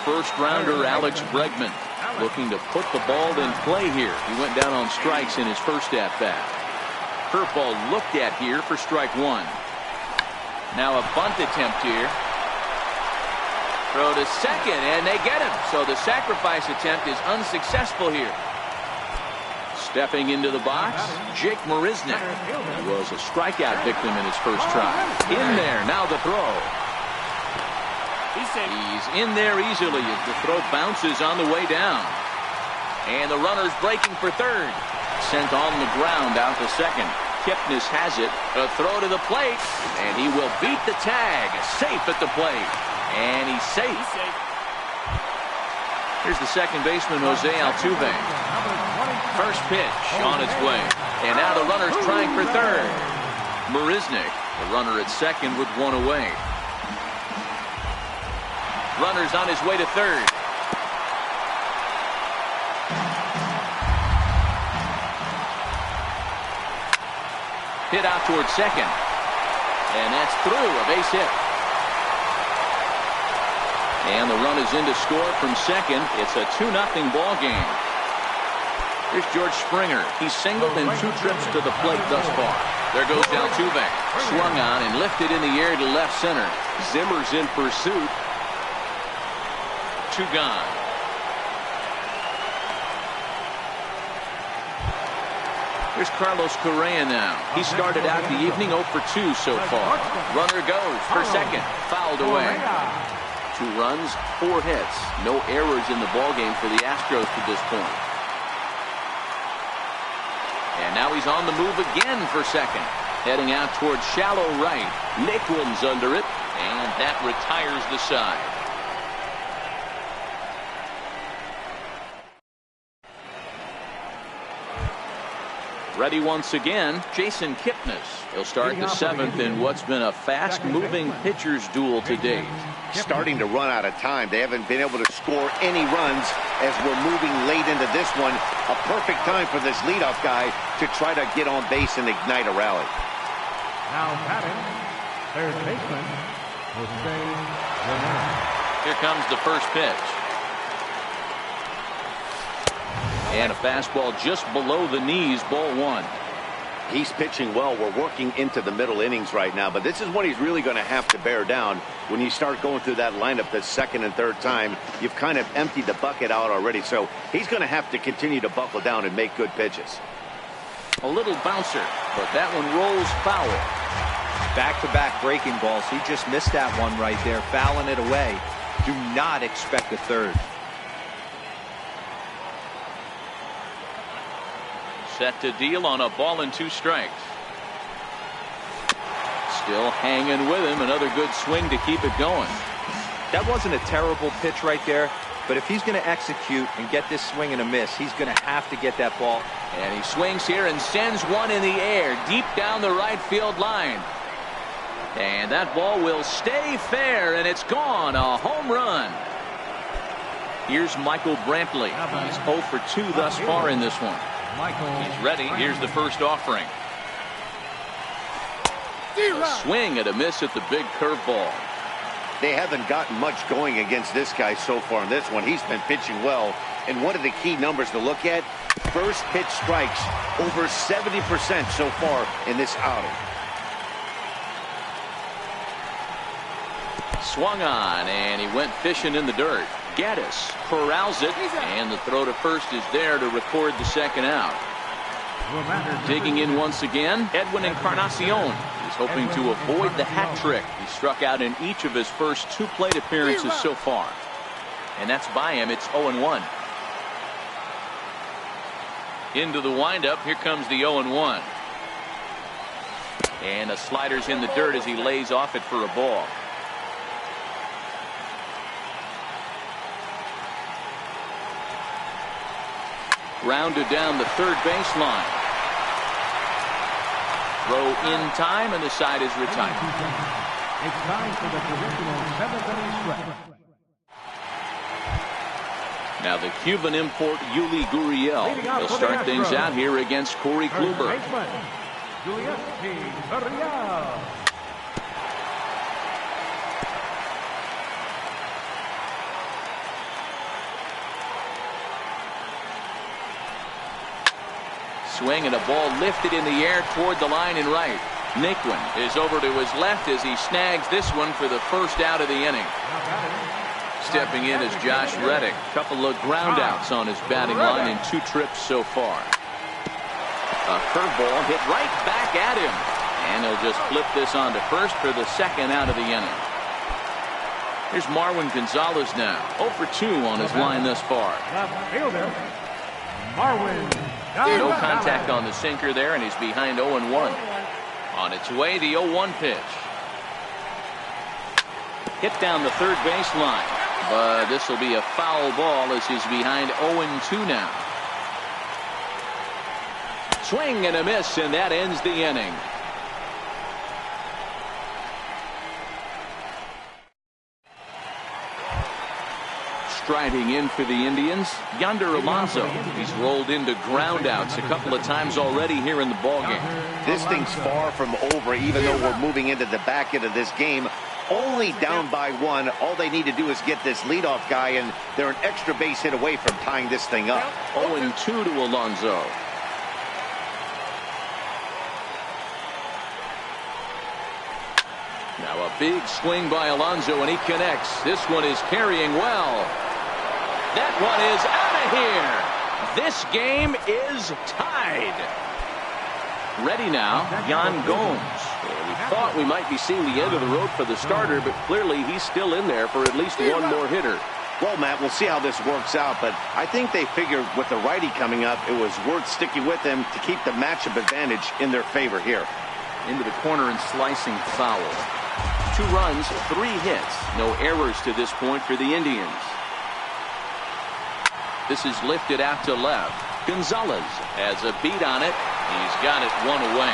First rounder Alex Bregman looking to put the ball in play here. He went down on strikes in his first at bat. Curveball looked at here for strike 1. Now a bunt attempt here. Throw to second, and they get him. So the sacrifice attempt is unsuccessful here. Stepping into the box, Jake Marisnick. He was a strikeout victim in his first try. In there, now the throw. He's in there easily as the throw bounces on the way down. And the runner's breaking for third. Sent on the ground out to second. Kipnis has it. A throw to the plate, and he will beat the tag. Safe at the plate. And he's safe. Here's the second baseman, Jose Altuve. First pitch on its way. And now the runner's trying for third. Marisnick, the runner at second with one away. Runner's on his way to third. Hit out towards second. And that's through, a base hit. And the run is in to score from second. It's a 2-0 ball game. Here's George Springer. He's singled in 2 trips to the plate thus far. There goes Altuve. Swung on and lifted in the air to left center. Zimmer's in pursuit. 2 gone. Here's Carlos Correa now. He started out the evening 0 for 2 so far. Runner goes for second. Fouled away. 2 runs, 4 hits. No errors in the ballgame for the Astros to this point. And now he's on the move again for second. Heading out towards shallow right. Naquin's under it. And that retires the side. Ready once again, Jason Kipnis. He'll start the 7th in what's been a fast-moving pitcher's duel to date. Starting to run out of time. They haven't been able to score any runs as we're moving late into this one. A perfect time for this leadoff guy to try to get on base and ignite a rally. Now batting, third baseman, Jose Ramirez. Here comes the first pitch. And a fastball just below the knees, ball 1. He's pitching well. We're working into the middle innings right now, but this is when he's really going to have to bear down. When you start going through that lineup the second and third time, you've kind of emptied the bucket out already, so he's going to have to continue to buckle down and make good pitches. A little bouncer, but that one rolls foul. Back-to-back breaking balls. He just missed that one right there, fouling it away. Do not expect a third. Set to deal on a ball and 2 strikes. Still hanging with him. Another good swing to keep it going. That wasn't a terrible pitch right there, but if he's going to execute and get this swing and a miss, he's going to have to get that ball. And he swings here and sends one in the air deep down the right field line. And that ball will stay fair, and it's gone. A home run. Here's Michael Brantley. He's 0 for 2 thus far in this one. He's ready. Here's the first offering. A swing and a miss at the big curveball. They haven't gotten much going against this guy so far in this one. He's been pitching well. And one of the key numbers to look at, first pitch strikes, over 70% so far in this outing. Swung on, and he went fishing in the dirt. Gaddis corrals it, and the throw to first is there to record the second out. Digging in once again, Edwin Encarnacion. He's hoping to avoid the hat trick. He struck out in each of his first 2 plate appearances so far. And that's by him. It's 0-1. Into the windup. Here comes the 0-1. And a slider's in the dirt as he lays off it for a ball. Grounded down the third baseline. Throw in time, and the side is retired. It's time for the traditional 7th inning stretch. Now the Cuban import Yuli Gurriel will start things out here against Corey Kluber. Swing and a ball lifted in the air toward the line and right. Naquin is over to his left as he snags this one for the first out of the inning. stepping in is Josh Reddick. Couple of ground outs on his batting line in 2 trips so far. A curveball hit right back at him. And he'll just flip this on to first for the second out of the inning. Here's Marwin Gonzalez now. 0 for 2 on his line thus far. Left fielder, Marwin. No contact on the sinker there, and he's behind 0-1. On its way, the 0-1 pitch. Hit down the third baseline. But this will be a foul ball as he's behind 0-2 now. Swing and a miss, and that ends the inning. Striding in for the Indians, Yonder Alonso. He's rolled into ground outs a couple of times already here in the ballgame. This thing's far from over, even though we're moving into the back end of this game. Only down by 1. All they need to do is get this leadoff guy, and they're an extra base hit away from tying this thing up. 0-2 to Alonso. Now a big swing by Alonso, and he connects. This one is carrying well. That one is out of here. This game is tied. Ready now, Yan Gomes. We thought we might be seeing the end of the road for the starter, but clearly he's still in there for at least one more hitter. Well, Matt, we'll see how this works out, but I think they figured with the righty coming up, it was worth sticking with him to keep the matchup advantage in their favor here. Into the corner and slicing foul. 2 runs, 3 hits. No errors to this point for the Indians. This is lifted out to left. Gonzalez has a beat on it. He's got it 1 away.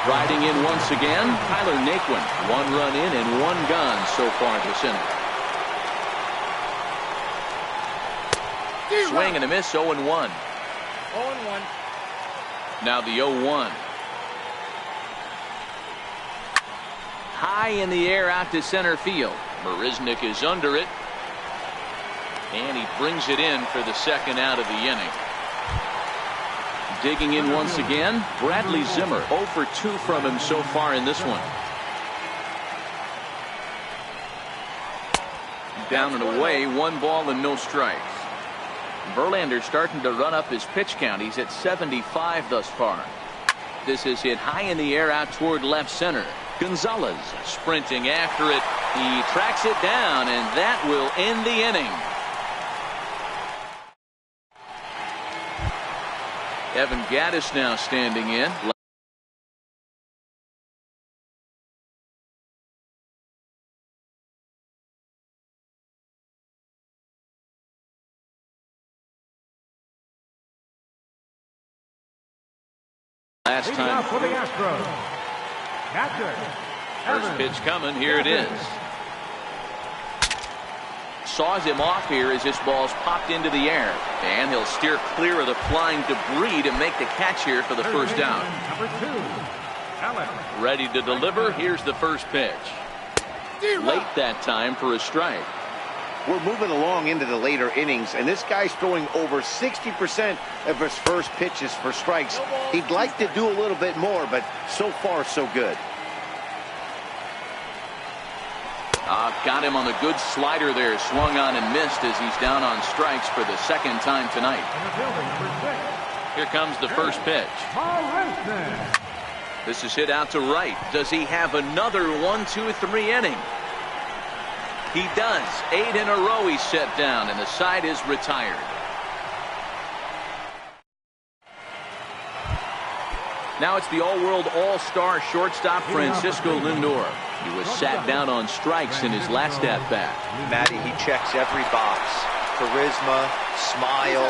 Riding in once again, Tyler Naquin. 1 run in and 1 gone so far this inning. Swing and a miss, 0-1. 0-1. Now the 0-1. High in the air out to center field. Marisnick is under it. And he brings it in for the second out of the inning. Digging in once again, Bradley Zimmer. 0 for 2 from him so far in this one. Down and away, 1 ball and no strikes. Verlander starting to run up his pitch count. He's at 75 thus far. This is hit high in the air out toward left center. Gonzalez sprinting after it. He tracks it down, and that will end the inning. Evan Gattis now standing in. Last time. For the Astros, catcher, First pitch coming. Here it is. Saws him off here as this ball's popped into the air. And he'll steer clear of the flying debris to make the catch here for the first down. Number 2, Alex. Ready to deliver. Here's the first pitch. Late that time for a strike. We're moving along into the later innings, and this guy's throwing over 60% of his first pitches for strikes. He'd like to do a little bit more, but so far so good. Got him on a good slider there. Swung on and missed as he's down on strikes for the second time tonight. Here comes the first pitch. This is hit out to right. Does he have another 1-2-3 inning? He does. 8 in a row he's set down, and the side is retired. Now it's the all-world all-star shortstop Francisco Lindor. He was sat down on strikes in his last at-bat. Matty, he checks every box. Charisma, smile,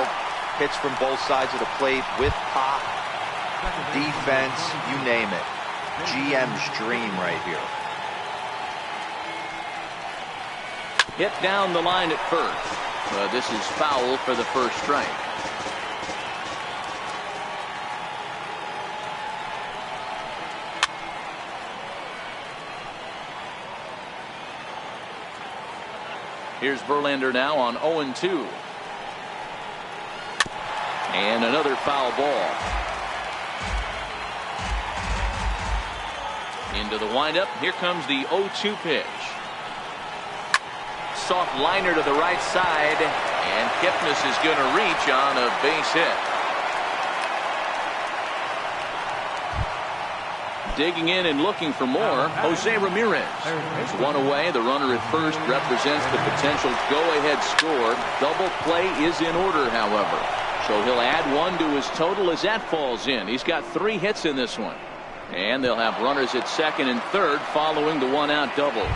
hits from both sides of the plate with pop, defense, you name it. GM's dream right here. Hit down the line at first. This is foul for the first strike. Here's Verlander now on 0-2. And another foul ball. Into the windup. Here comes the 0-2 pitch. soft liner to the right side, and Kipnis is going to reach on a base hit. Digging in and looking for more, Jose Ramirez. There's one away. The runner at first represents the potential go-ahead score. Double play is in order, however. So he'll add one to his total as that falls in. He's got 3 hits in this one. And they'll have runners at second and third following the one-out double.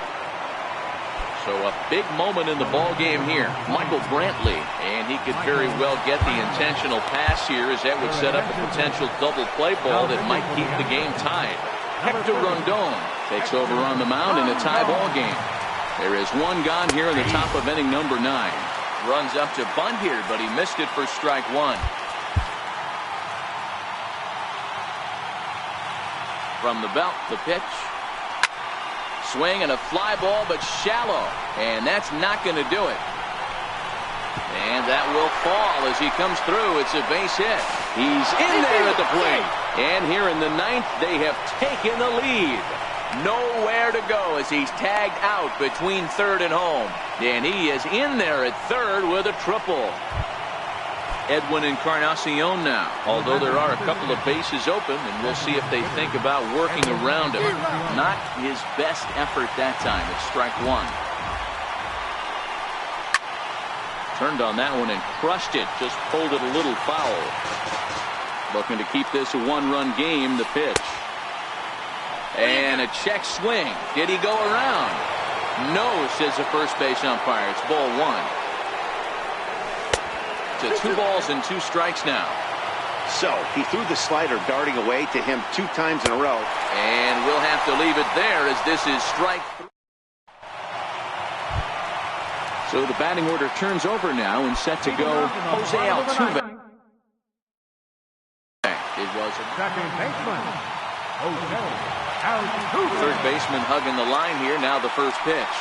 So a big moment in the ball game here. Michael Brantley, and he could very well get the intentional pass here, as that would set up a potential double play ball that might keep the game tied. Hector Rondon takes over on the mound in a tie ball game. There is one gone here in the top of inning number 9. Runs up to bunt here, but he missed it for strike 1. From the belt, the pitch. Swing and a fly ball, but shallow, and that's not going to do it. And that will fall as he comes through. It's a base hit. He's in there at the plate. And here in the 9th, they have taken the lead. Nowhere to go as he's tagged out between third and home. And he is in there at third with a triple. Edwin Encarnacion now, although there are a couple of bases open, and we'll see if they think about working around him. Not his best effort that time. It's strike 1. Turned on that one and crushed it. Just pulled it a little foul. Looking to keep this a 1-run game. The pitch. And a check swing. Did he go around? No, says the first base umpire. It's ball 1. To 2 balls and 2 strikes now. So he threw the slider darting away to him 2 times in a row. And we'll have to leave it there as this is strike 3. So the batting order turns over now and set to go Jose Altuve. It was a second baseman, Jose Altuve. Third baseman hugging the line here. Now the first pitch.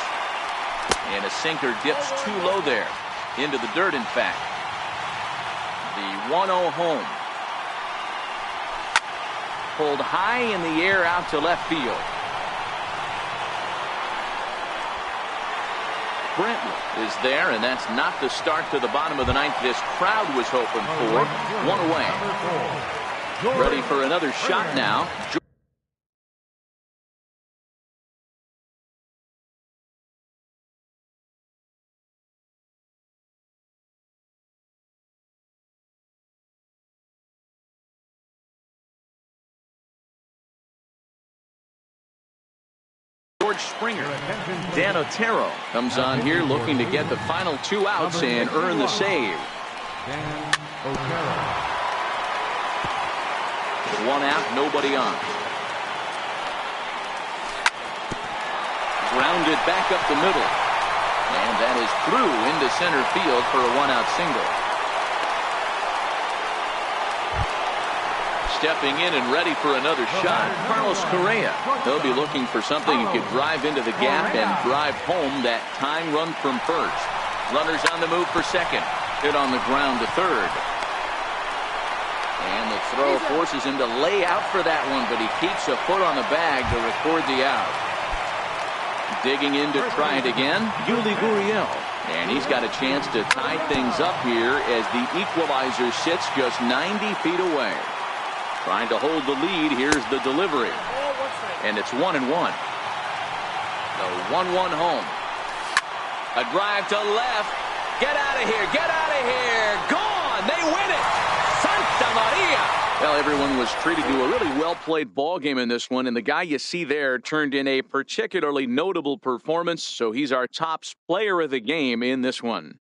And a sinker dips too low there. Into the dirt, in fact. The 1-0 home. Pulled high in the air out to left field. Brantley is there, and that's not the start to the bottom of the 9th this crowd was hoping for. 1 away. Ready for another shot now. George Springer. Dan Otero comes on here looking to get the final 2 outs and earn the save. Dan Otero. 1 out, nobody on. Grounded back up the middle. And that is through into center field for a 1-out single. Stepping in and ready for another shot, Carlos Correa. They'll be looking for something he could drive into the gap and drive home that tying run from first. Runners on the move for second. Hit on the ground to third. And the throw forces him to lay out for that one, but he keeps a foot on the bag to record the out. Digging in to try it again, Yuli Gurriel. And he's got a chance to tie things up here as the equalizer sits just 90 feet away. Trying to hold the lead. Here's the delivery. And it's 1-1. The 1-1 home. A drive to left. Get out of here. Get out of here. Gone. They win it. Santa Maria. Well, everyone was treated to a really well-played ball game in this one, and the guy you see there turned in a particularly notable performance, so he's our top player of the game in this one.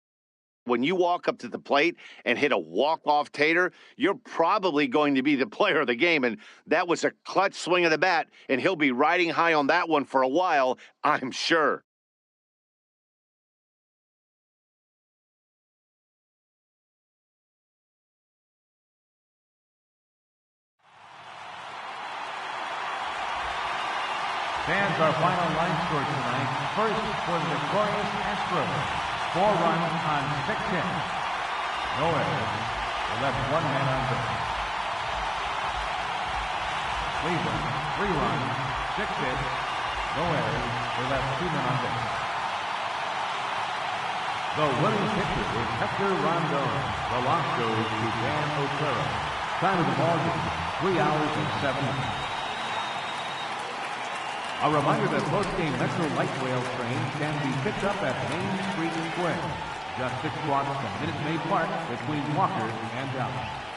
When you walk up to the plate and hit a walk-off tater, you're probably going to be the player of the game, and that was a clutch swing of the bat, and he'll be riding high on that one for a while, I'm sure. Fans, our final line score tonight. First for the victorious Astros. 4 runs on 6 hits. No errors. They left 1 man on base. Cleveland, 3 runs, 6 hits. No errors. They left 2 men on base. The winning pitcher is Hector Rondon. The loss goes to Dan Otero. Time of the ball game, 3 hours and 7 minutes. A reminder that post-game Metro Light Rail trains can be picked up at Main Street Square, just 6 blocks from Minute Maid Park between Walker and Dallas.